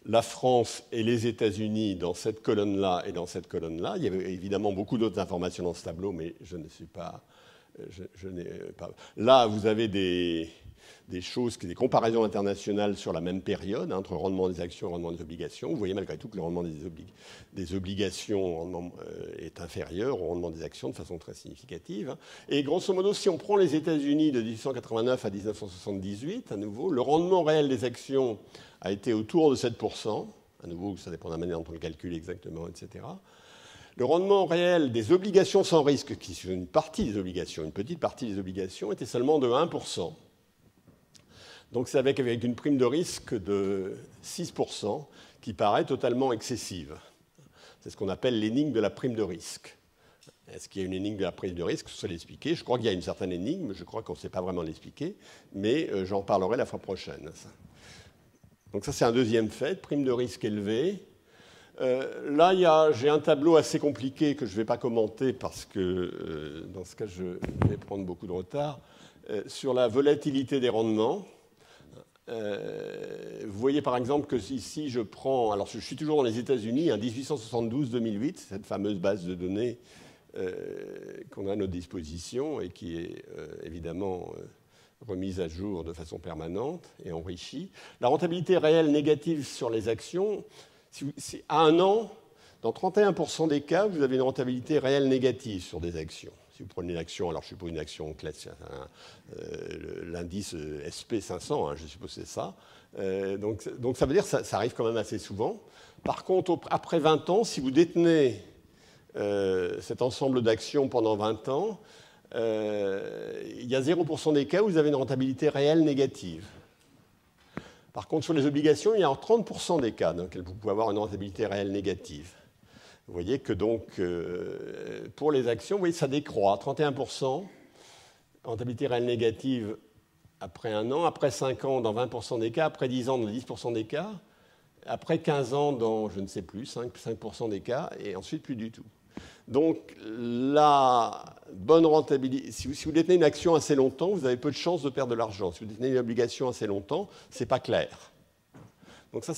la France et les États-Unis dans cette colonne-là et dans cette colonne-là. Il y avait évidemment beaucoup d'autres informations dans ce tableau, mais je ne suis pas... Je n'ai pas... Là, vous avez des choses, des comparaisons internationales sur la même période, entre le rendement des actions et le rendement des obligations. Vous voyez malgré tout que le rendement des obligations est inférieur au rendement des actions de façon très significative. Et grosso modo, si on prend les États-Unis de 1889 à 1978, à nouveau, le rendement réel des actions a été autour de 7%. À nouveau, ça dépend de la manière dont on le calcule exactement, etc. Le rendement réel des obligations sans risque, qui sont une partie des obligations, une petite partie des obligations, était seulement de 1%. Donc c'est avec une prime de risque de 6%, qui paraît totalement excessive. C'est ce qu'on appelle l'énigme de la prime de risque. Est-ce qu'il y a une énigme de la prime de risque? Je sais l'expliquer. Je crois qu'il y a une certaine énigme, je crois qu'on ne sait pas vraiment l'expliquer, mais j'en parlerai la fois prochaine. Donc ça, c'est un deuxième fait, prime de risque élevée. Là, j'ai un tableau assez compliqué que je ne vais pas commenter parce que, dans ce cas, je vais prendre beaucoup de retard, sur la volatilité des rendements. Vous voyez par exemple que ici, je prends... Alors, je suis toujours dans les États-Unis, 1872-2008, cette fameuse base de données qu'on a à notre disposition et qui est évidemment remise à jour de façon permanente et enrichie. La rentabilité réelle négative sur les actions... À un an, dans 31% des cas, vous avez une rentabilité réelle négative sur des actions. Si vous prenez une action, alors je suppose une action classique, l'indice SP500, je suppose que c'est ça. Donc ça veut dire que ça arrive quand même assez souvent. Par contre, après 20 ans, si vous détenez cet ensemble d'actions pendant 20 ans, il y a 0% des cas où vous avez une rentabilité réelle négative. Par contre, sur les obligations, il y a 30% des cas dans lesquels vous pouvez avoir une rentabilité réelle négative. Vous voyez que donc, pour les actions, vous voyez, ça décroît. 31%, rentabilité réelle négative après un an, après 5 ans dans 20% des cas, après 10 ans dans 10% des cas, après 15 ans dans, je ne sais plus, 5% des cas, et ensuite plus du tout. Donc, la bonne rentabilité, si vous détenez une action assez longtemps, vous avez peu de chances de perdre de l'argent. Si vous détenez une obligation assez longtemps, ce n'est pas clair. Donc ça,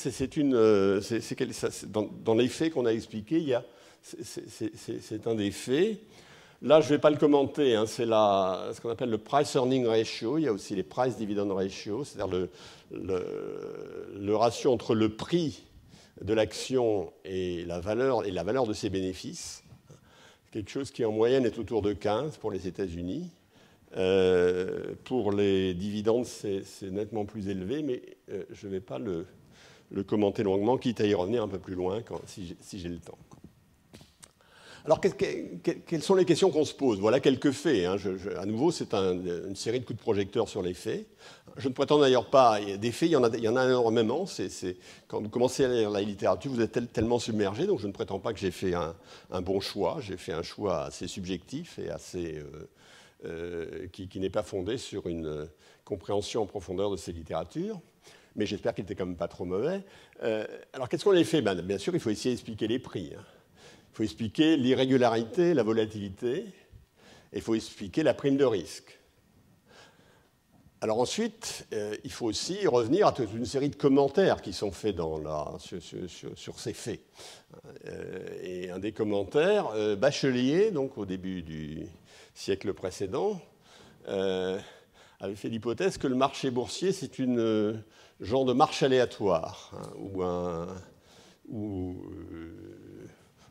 dans les faits qu'on a expliqués, c'est un des faits. Là, je ne vais pas le commenter, c'est ce qu'on appelle le price-earning ratio. Il y a aussi les price-dividend ratio, c'est-à-dire le ratio entre le prix de l'action et la valeur de ses bénéfices. Quelque chose qui en moyenne est autour de 15 pour les États-Unis. Pour les dividendes, c'est nettement plus élevé, mais je ne vais pas le commenter longuement, quitte à y revenir un peu plus loin si j'ai le temps. Alors, quelles sont les questions qu'on se pose? Voilà quelques faits. À nouveau, c'est une série de coups de projecteur sur les faits. Je ne prétends d'ailleurs pas... Des faits, il y en a énormément. Quand vous commencez à lire la littérature, vous êtes tellement submergé, donc je ne prétends pas que j'ai fait un bon choix. J'ai fait un choix assez subjectif et assez... qui n'est pas fondé sur une compréhension en profondeur de ces littératures. Mais j'espère qu'il n'était quand même pas trop mauvais. Alors, qu'est-ce qu'on a fait? Bien sûr, il faut essayer d'expliquer les prix. Il faut expliquer l'irrégularité, la volatilité, et il faut expliquer la prime de risque. Alors ensuite, il faut aussi revenir à toute une série de commentaires qui sont faits sur ces faits. Et un des commentaires, Bachelier, donc au début du siècle précédent, avait fait l'hypothèse que le marché boursier, c'est une genre de marche aléatoire,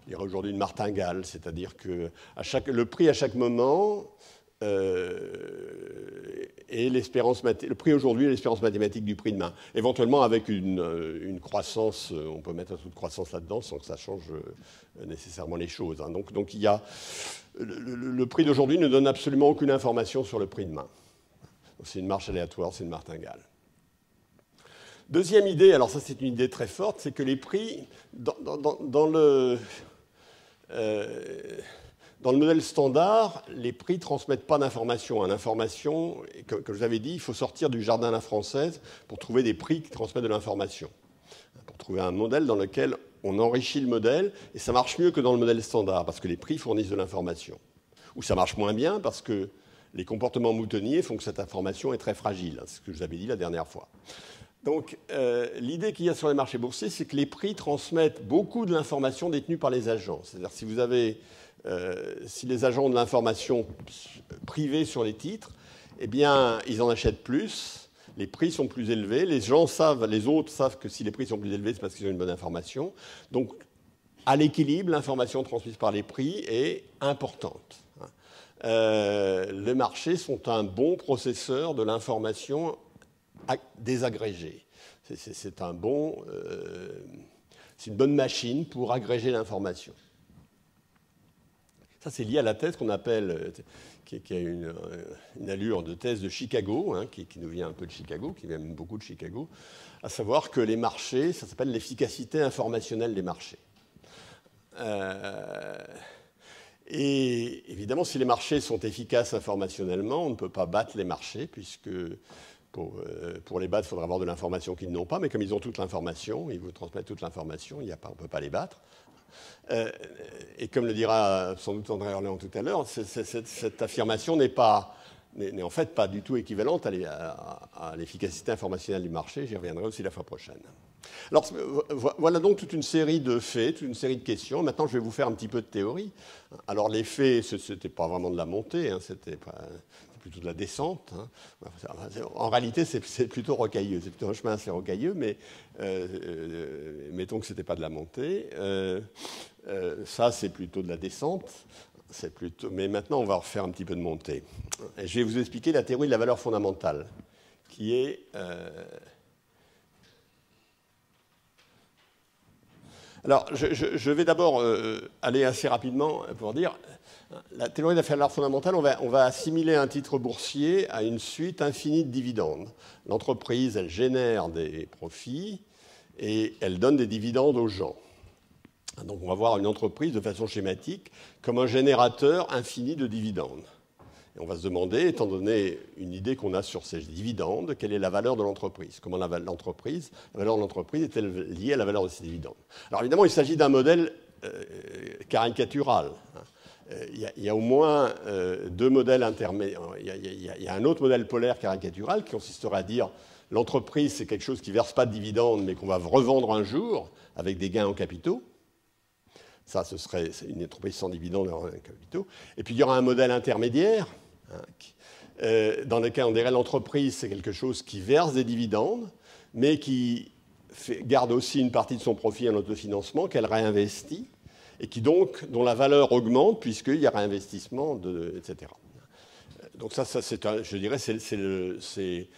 je dirais aujourd'hui une martingale, c'est-à-dire que le prix à chaque moment et le prix aujourd'hui est l'espérance mathématique du prix demain. Éventuellement avec une croissance, on peut mettre un taux de croissance là-dedans sans que ça change nécessairement les choses. Hein. Donc il y a, le prix d'aujourd'hui ne donne absolument aucune information sur le prix demain. C'est une marche aléatoire, c'est une martingale. Deuxième idée, alors ça c'est une idée très forte, c'est que les prix, dans le modèle standard, les prix ne transmettent pas d'informations. L'information, comme je vous avais dit, il faut sortir du jardin à la française pour trouver des prix qui transmettent de l'information. Pour trouver un modèle dans lequel on enrichit le modèle, et ça marche mieux que dans le modèle standard, parce que les prix fournissent de l'information. Ou ça marche moins bien, parce que les comportements moutonniers font que cette information est très fragile. C'est ce que je vous avais dit la dernière fois. Donc, l'idée qu'il y a sur les marchés boursiers, c'est que les prix transmettent beaucoup de l'information détenue par les agents. C'est-à-dire si les agents ont de l'information privée sur les titres, eh bien, ils en achètent plus, les prix sont plus élevés, les autres savent que si les prix sont plus élevés, c'est parce qu'ils ont une bonne information. Donc, à l'équilibre, l'information transmise par les prix est importante. Les marchés sont un bon processeur de l'information désagrégée. C'est une bonne machine pour agréger l'information. Ça, c'est lié à la thèse qu'on appelle, qui a une allure de thèse de Chicago, hein, qui nous vient un peu de Chicago, qui vient même beaucoup de Chicago, à savoir que les marchés, ça s'appelle l'efficacité informationnelle des marchés. Et évidemment, si les marchés sont efficaces informationnellement, on ne peut pas battre les marchés, puisque pour les battre, il faudra avoir de l'information qu'ils n'ont pas, mais comme ils ont toute l'information, ils vous transmettent toute l'information, on ne peut pas les battre. Et comme le dira sans doute André Orléans tout à l'heure, cette affirmation n'est en fait pas du tout équivalente à l'efficacité informationnelle du marché. J'y reviendrai aussi la fois prochaine. Alors, voilà donc toute une série de faits, toute une série de questions. Maintenant, je vais vous faire un petit peu de théorie. Alors, les faits, ce n'était pas vraiment de la montée, hein, c'était plutôt de la descente. Hein. En réalité, c'est plutôt rocailleux. C'est plutôt un chemin assez rocailleux, mais mettons que ce n'était pas de la montée. Ça, c'est plutôt de la descente. Mais maintenant, on va refaire un petit peu de montée. Et je vais vous expliquer la théorie de la valeur fondamentale, qui est... Alors, je vais d'abord aller assez rapidement pour dire, la théorie de la valeur fondamentale, on va assimiler un titre boursier à une suite infinie de dividendes. L'entreprise, elle génère des profits et elle donne des dividendes aux gens. Donc, on va voir une entreprise de façon schématique comme un générateur infini de dividendes. Et on va se demander, étant donné une idée qu'on a sur ces dividendes, quelle est la valeur de l'entreprise? Comment la valeur de l'entreprise est-elle liée à la valeur de ces dividendes? Alors évidemment, il s'agit d'un modèle caricatural. Il y a au moins deux modèles intermédiaires. Il y a un autre modèle polaire caricatural qui consisterait à dire l'entreprise, c'est quelque chose qui ne verse pas de dividendes, mais qu'on va revendre un jour avec des gains en capitaux. Ça, ce serait une entreprise sans dividendes en capitaux. Et puis, il y aura un modèle intermédiaire, dans lequel on dirait l'entreprise, c'est quelque chose qui verse des dividendes, mais qui garde aussi une partie de son profit en autofinancement, qu'elle réinvestit, et dont la valeur augmente, puisqu'il y a réinvestissement, etc. Donc ça je dirais, c'est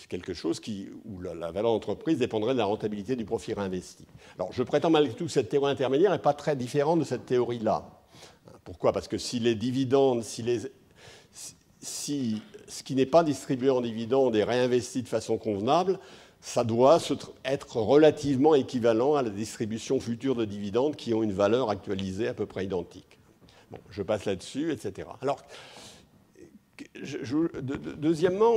quelque chose où la valeur d'entreprise dépendrait de la rentabilité du profit réinvesti. Alors, je prétends malgré tout que cette théorie intermédiaire n'est pas très différente de cette théorie-là. Pourquoi? Parce que si les dividendes, si ce qui n'est pas distribué en dividendes est réinvesti de façon convenable, ça doit être relativement équivalent à la distribution future de dividendes qui ont une valeur actualisée à peu près identique. Bon, je passe là-dessus, etc. Alors, deuxièmement,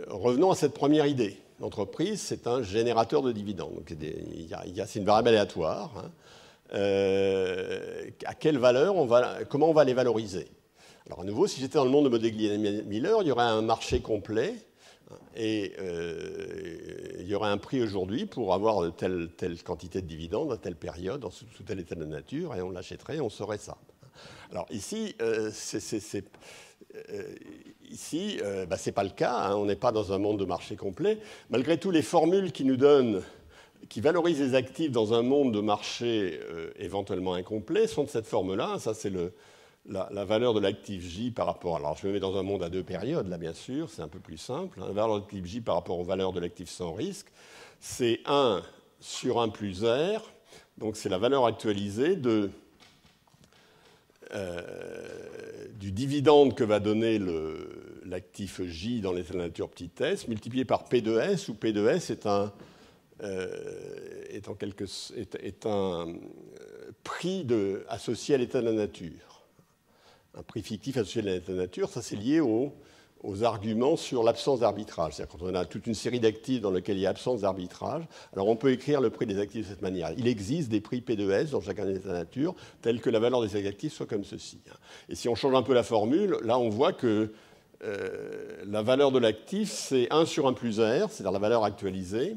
revenons à cette première idée. L'entreprise, c'est un générateur de dividendes. Donc, c'est une variable aléatoire. Hein. À quelle valeur comment on va les valoriser? Alors, à nouveau, si j'étais dans le monde de Modigliani-Miller, il y aurait un marché complet et il y aurait un prix aujourd'hui pour avoir telle quantité de dividendes à telle période, sous tel et telle nature, et on l'achèterait et on saurait ça. Alors, ici, Ici, ce n'est pas le cas, hein, on n'est pas dans un monde de marché complet. Malgré tout, les formules qui nous donnent qui valorisent les actifs dans un monde de marché éventuellement incomplet sont de cette forme-là. Ça, c'est la valeur de l'actif J par rapport... Alors, je me mets dans un monde à deux périodes, là, bien sûr, c'est un peu plus simple. La valeur de l'actif J par rapport aux valeurs de l'actif sans risque, c'est 1 sur 1 plus R. Donc, c'est la valeur actualisée du dividende que va donner l'actif J dans l'état de la nature petit s, multiplié par P de S, où P de S est un prix associé à l'état de la nature. Un prix fictif associé à l'état de la nature, ça c'est lié aux arguments sur l'absence d'arbitrage. C'est-à-dire quand on a toute une série d'actifs dans lesquels il y a absence d'arbitrage, alors on peut écrire le prix des actifs de cette manière. Il existe des prix P de S dans chacun des états de la nature, tels que la valeur des actifs soit comme ceci. Et si on change un peu la formule, là on voit que la valeur de l'actif, c'est 1 sur 1 plus R, c'est-à-dire la valeur actualisée,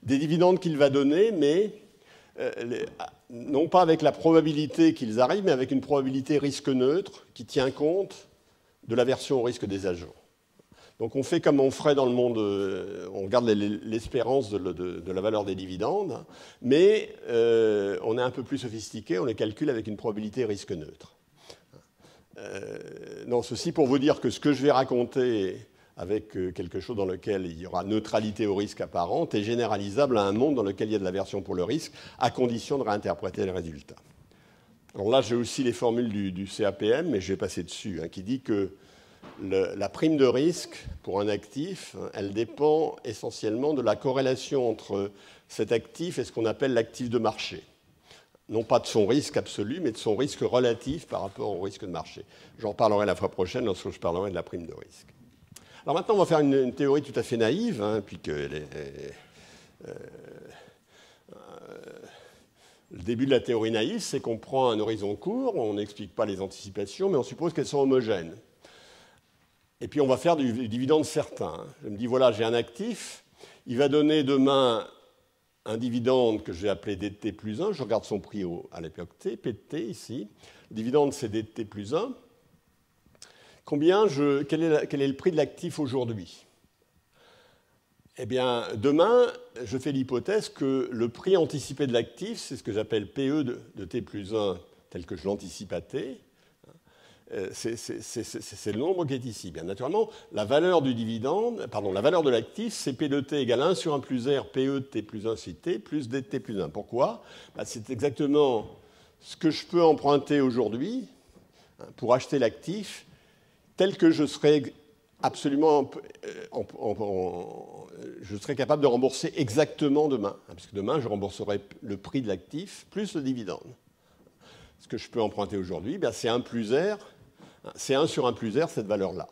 des dividendes qu'il va donner, mais non pas avec la probabilité qu'ils arrivent, mais avec une probabilité risque neutre qui tient compte de l'aversion au risque des agents. Donc on fait comme on ferait dans le monde, on regarde l'espérance de la valeur des dividendes, mais on est un peu plus sophistiqué, on les calcule avec une probabilité risque neutre. Non, ceci pour vous dire que ce que je vais raconter avec quelque chose dans lequel il y aura neutralité au risque apparente est généralisable à un monde dans lequel il y a de l'aversion pour le risque, à condition de réinterpréter les résultats. Alors là, j'ai aussi les formules du CAPM, mais je vais passer dessus, qui dit que la prime de risque pour un actif, elle dépend essentiellement de la corrélation entre cet actif et ce qu'on appelle l'actif de marché. Non pas de son risque absolu, mais de son risque relatif par rapport au risque de marché. J'en reparlerai la fois prochaine lorsque je parlerai de la prime de risque. Alors maintenant, on va faire une théorie tout à fait naïve, puisque le début de la théorie naïve, c'est qu'on prend un horizon court, on n'explique pas les anticipations, mais on suppose qu'elles sont homogènes. Et puis on va faire du dividende certain. Je me dis, voilà, j'ai un actif, il va donner demain un dividende que je vais appeler dt plus 1, je regarde son prix à l'époque t, p de t ici. Le dividende, c'est dt plus 1. Quel est le prix de l'actif aujourd'hui? Eh bien, demain, je fais l'hypothèse que le prix anticipé de l'actif, c'est ce que j'appelle PE de t plus 1, tel que je l'anticipe à t. C'est le nombre qui est ici. Bien naturellement, la valeur du dividende, la valeur de l'actif, c'est P de t égale 1 sur 1 plus R, PE de t plus 1 c'est t, plus dt plus 1. Pourquoi? C'est exactement ce que je peux emprunter aujourd'hui pour acheter l'actif tel que je serais absolument... je serais capable de rembourser exactement demain. Parce que demain, je rembourserai le prix de l'actif plus le dividende. Ce que je peux emprunter aujourd'hui, c'est 1 plus R. C'est 1 sur 1 plus R, cette valeur-là.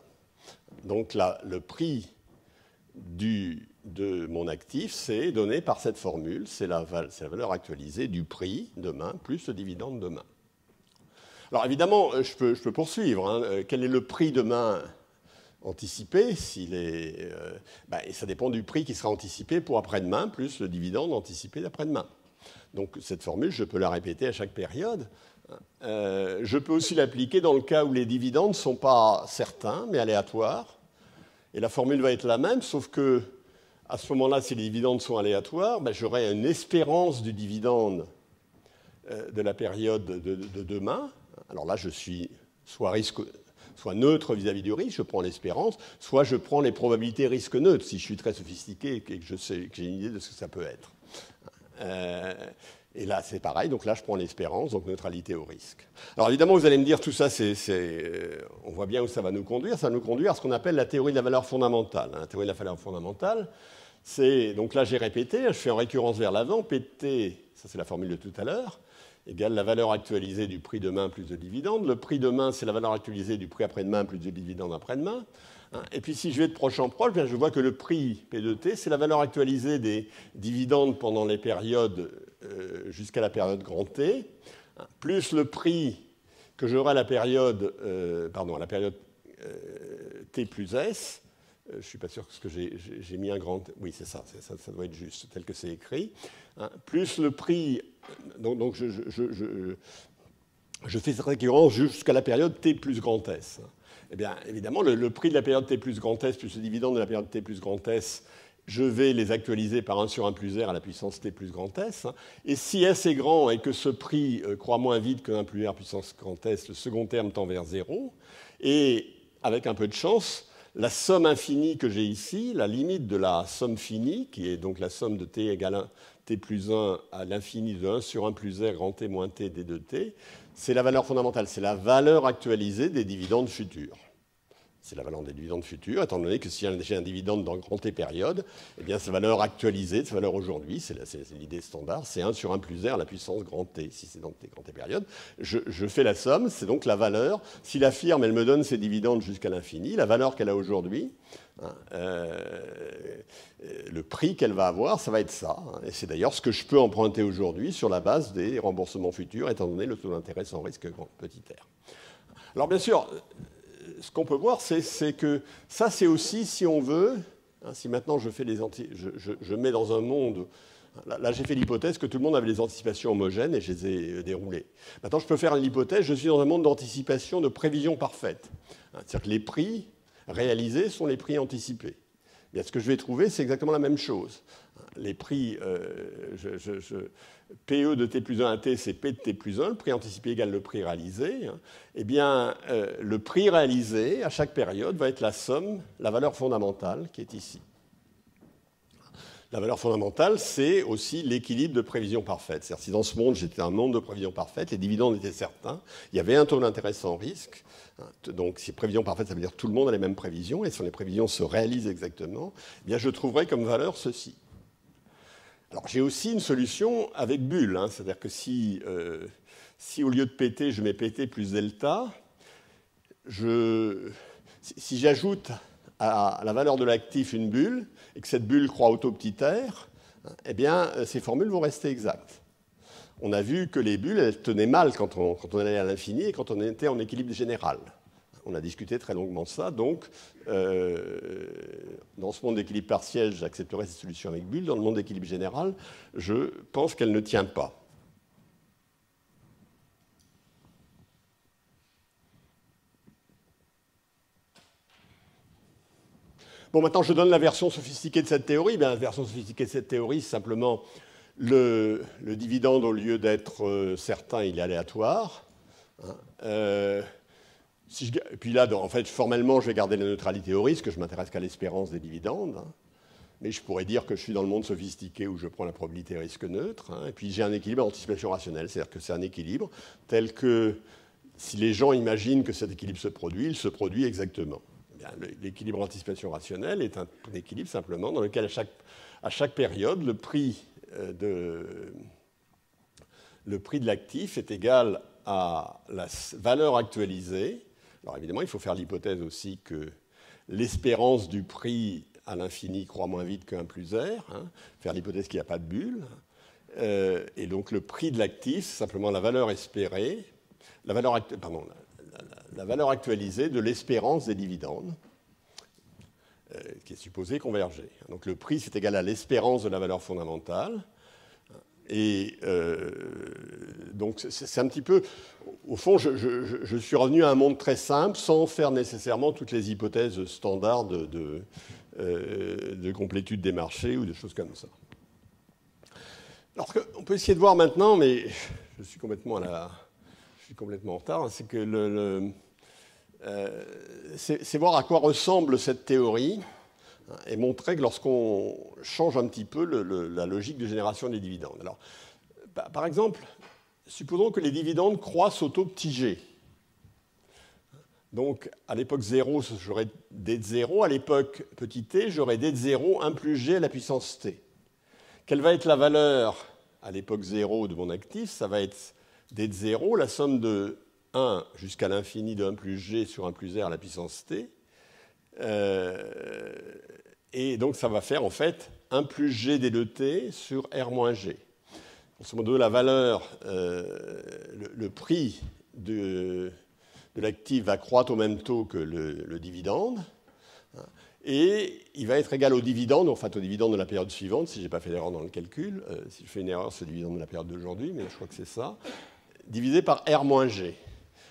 Donc le prix de mon actif, c'est donné par cette formule. C'est la valeur actualisée du prix demain plus le dividende demain. Alors évidemment, je peux poursuivre. Quel est le prix demain anticipé? Ça dépend du prix qui sera anticipé pour après-demain plus le dividende anticipé d'après-demain. Donc cette formule, je peux la répéter à chaque période. Je peux aussi l'appliquer dans le cas où les dividendes ne sont pas certains, mais aléatoires. Et la formule va être la même, sauf que à ce moment-là, si les dividendes sont aléatoires, j'aurai une espérance du dividende de la période de demain. Alors là, je suis soit neutre vis-à-vis du risque, je prends l'espérance, soit je prends les probabilités risque neutre, si je suis très sophistiqué et que j'ai une idée de ce que ça peut être. Et là, c'est pareil, donc là, je prends l'espérance, donc neutralité au risque. Alors évidemment, vous allez me dire, tout ça, on voit bien où ça va nous conduire. Ça va nous conduire à ce qu'on appelle la théorie de la valeur fondamentale. La théorie de la valeur fondamentale, donc là, j'ai répété, je fais en récurrence vers l'avant, P de T, ça c'est la formule de tout à l'heure, égale la valeur actualisée du prix demain plus le dividende. Le prix demain, c'est la valeur actualisée du prix après-demain plus le dividende après-demain. Et puis si je vais de proche en proche, je vois que le prix P de T, c'est la valeur actualisée des dividendes pendant les périodes jusqu'à la période grand T, plus le prix que j'aurai à la période, T plus S. Je ne suis pas sûr que j'ai mis un grand... Oui, c'est ça, ça doit être juste, tel que c'est écrit. Plus le prix... Donc je fais cette récurrence jusqu'à la période T plus grand S. Eh bien, évidemment, le prix de la période T plus grand S plus le dividende de la période T plus grand S je vais les actualiser par 1 sur 1 plus R à la puissance t plus grand S. Et si S est grand et que ce prix croît moins vite que 1 plus R puissance grand S, le second terme tend vers 0. Et avec un peu de chance, la somme infinie que j'ai ici, la limite de la somme finie, qui est donc la somme de t égale 1, t plus 1 à l'infini de 1 sur 1 plus R grand t moins t d de t, c'est la valeur fondamentale, c'est la valeur actualisée des dividendes futurs. C'est la valeur des dividendes futurs, étant donné que si j'ai un dividende dans grand T période, eh bien sa valeur actualisée, sa valeur aujourd'hui, c'est l'idée standard, c'est 1 sur 1 plus R la puissance grand T, si c'est dans T grand T période. Je fais la somme, c'est donc la valeur. Si la firme, elle me donne ses dividendes jusqu'à l'infini, la valeur qu'elle a aujourd'hui, le prix qu'elle va avoir, ça va être ça. Et c'est d'ailleurs ce que je peux emprunter aujourd'hui sur la base des remboursements futurs, étant donné le taux d'intérêt sans risque petit r. Alors bien sûr, ce qu'on peut voir, c'est que ça, c'est aussi, si on veut, si maintenant je mets dans un monde, là j'ai fait l'hypothèse que tout le monde avait des anticipations homogènes et je les ai déroulées. Maintenant, je peux faire l'hypothèse, je suis dans un monde d'anticipation, de prévision parfaite. C'est-à-dire que les prix réalisés sont les prix anticipés. Bien, ce que je vais trouver, c'est exactement la même chose. Les prix, PE de T plus 1 à T, c'est P de T plus 1, le prix anticipé égale le prix réalisé. Eh bien, le prix réalisé, à chaque période, va être la somme, la valeur fondamentale qui est ici. La valeur fondamentale, c'est aussi l'équilibre de prévision parfaite. C'est-à-dire, si dans ce monde, j'étais un monde de prévision parfaite, les dividendes étaient certains, il y avait un taux d'intérêt sans risque. Donc, si prévision parfaite, ça veut dire que tout le monde a les mêmes prévisions, et si les prévisions se réalisent exactement, eh bien, je trouverai comme valeur ceci. Alors, j'ai aussi une solution avec bulle. C'est-à-dire que si au lieu de PT, je mets PT plus delta, si j'ajoute à la valeur de l'actif une bulle, et que cette bulle croît au taux petit r, eh bien, ces formules vont rester exactes. On a vu que les bulles, elles tenaient mal quand on allait à l'infini et quand on était en équilibre général. On a discuté très longuement de ça. Donc, dans ce monde d'équilibre partiel, j'accepterai cette solution avec bulle. Dans le monde d'équilibre général, je pense qu'elle ne tient pas. Bon, maintenant, je donne la version sophistiquée de cette théorie. Bien, la version sophistiquée de cette théorie, c'est simplement le dividende, au lieu d'être certain, il est aléatoire. Et puis là, en fait, formellement, je vais garder la neutralité au risque, je m'intéresse qu'à l'espérance des dividendes. Mais je pourrais dire que je suis dans le monde sophistiqué où je prends la probabilité risque neutre. Et puis j'ai un équilibre à anticipation rationnelle, c'est-à-dire que c'est un équilibre tel que si les gens imaginent que cet équilibre se produit, il se produit exactement. L'équilibre anticipation rationnelle est un équilibre simplement dans lequel à chaque période, le prix de l'actif est égal à la valeur actualisée. Alors évidemment, il faut faire l'hypothèse aussi que l'espérance du prix à l'infini croît moins vite que 1 plus R, faire l'hypothèse qu'il n'y a pas de bulle. Et donc le prix de l'actif, c'est simplement la valeur espérée, la valeur actualisée de l'espérance des dividendes, qui est supposée converger. Donc le prix, c'est égal à l'espérance de la valeur fondamentale. Et donc c'est un petit peu... Au fond, je suis revenu à un monde très simple, sans faire nécessairement toutes les hypothèses standards de complétude des marchés ou des choses comme ça. Alors, on peut essayer de voir maintenant, mais je suis complètement en retard, c'est que c'est voir à quoi ressemble cette théorie et montrer que lorsqu'on change un petit peu la logique de génération des dividendes. Alors, par exemple, supposons que les dividendes croissent au taux petit g. Donc, à l'époque 0, j'aurais d de 0. À l'époque petit t, j'aurais d de 0, 1 plus g à la puissance t. Quelle va être la valeur à l'époque 0 de mon actif? Ça va être d de 0, la somme de 1 jusqu'à l'infini de 1 plus g sur 1 plus r à la puissance t. Et donc, ça va faire en fait 1 plus g d de t sur r moins g. Grosso modo, la valeur, le prix de l'actif va croître au même taux que le dividende. Et il va être égal au dividende, en fait au dividende de la période suivante, si je n'ai pas fait d'erreur dans le calcul. Si je fais une erreur, c'est le dividende de la période d'aujourd'hui, mais je crois que c'est ça. Divisé par r moins g,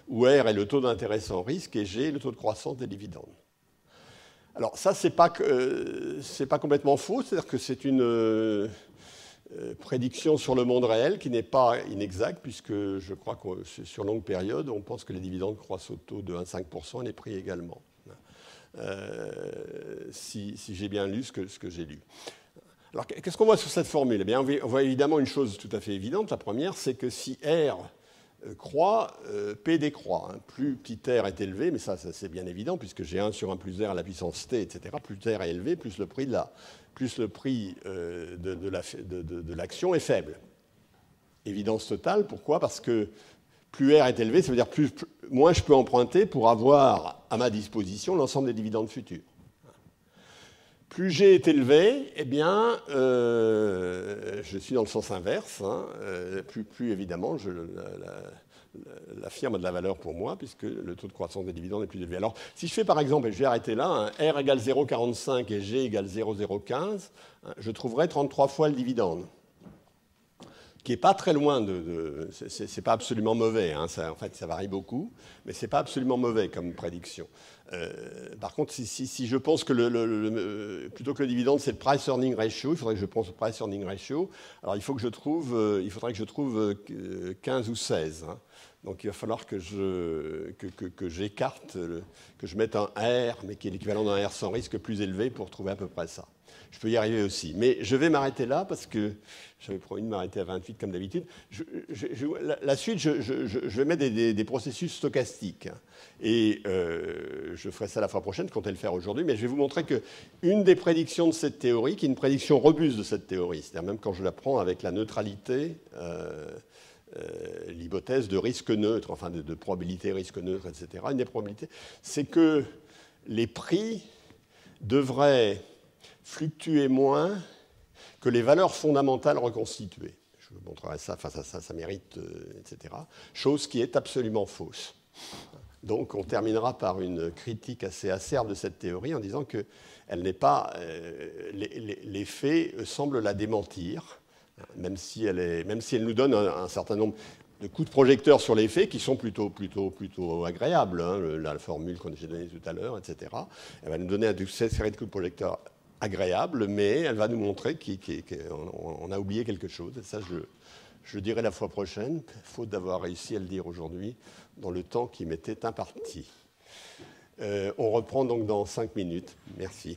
où r est le taux d'intérêt sans risque et g est le taux de croissance des dividendes. Alors ça, c'est pas complètement faux, c'est-à-dire que c'est une prédiction sur le monde réel qui n'est pas inexacte, puisque je crois que sur longue période, on pense que les dividendes croissent au taux de 1,5% et les prix également. Si j'ai bien lu ce que j'ai lu. Alors, qu'est-ce qu'on voit sur cette formule? Eh bien, on voit évidemment une chose tout à fait évidente. La première, c'est que si R croît, P décroît. Plus petit R est élevé, mais ça c'est bien évident, puisque j'ai 1 sur 1 plus R à la puissance T, etc. Plus R est élevé, plus le prix de l'action est faible. Évidence totale, pourquoi? Parce que plus R est élevé, ça veut dire moins je peux emprunter pour avoir à ma disposition l'ensemble des dividendes futurs. Plus G est élevé, eh bien, je suis dans le sens inverse. Plus évidemment, la firme a de la valeur pour moi, puisque le taux de croissance des dividendes est plus élevé. Alors, si je fais par exemple, et je vais arrêter là, R égale 0,45 et G égale 0,015, je trouverai 33 fois le dividende, qui n'est pas très loin c'est pas absolument mauvais, en fait ça varie beaucoup, mais c'est pas absolument mauvais comme prédiction. Par contre, si je pense que plutôt que le dividende c'est le price earning ratio, il faudrait que je pense au price earning ratio, alors il faudrait que je trouve 15 ou 16. Donc il va falloir que j'écarte, que je mette un R, mais qui est l'équivalent d'un R sans risque plus élevé pour trouver à peu près ça. Je peux y arriver aussi. Mais je vais m'arrêter là parce que j'avais promis de m'arrêter à 28 comme d'habitude. La suite, je vais mettre des processus stochastiques. Et je ferai ça la fois prochaine, je comptais le faire aujourd'hui. Mais je vais vous montrer qu'une des prédictions de cette théorie, qui est une prédiction robuste de cette théorie, c'est-à-dire même quand je la prends avec la neutralité, l'hypothèse de risque neutre, enfin de probabilité risque neutre, etc. Une des probabilités, c'est que les prix devraient fluctuer moins que les valeurs fondamentales reconstituées. Je vous montrerai ça, enfin ça mérite, etc. Chose qui est absolument fausse. Donc on terminera par une critique assez acerbe de cette théorie en disant que elle n'est pas, les faits semblent la démentir, même si elle nous donne un certain nombre de coups de projecteur sur les faits qui sont plutôt agréables. La formule qu'on a donnée tout à l'heure, etc. Elle va nous donner une série de coups de projecteur agréable, mais elle va nous montrer qu'on a oublié quelque chose. Et ça, je le dirai la fois prochaine, faute d'avoir réussi à le dire aujourd'hui dans le temps qui m'était imparti. On reprend donc dans 5 minutes. Merci.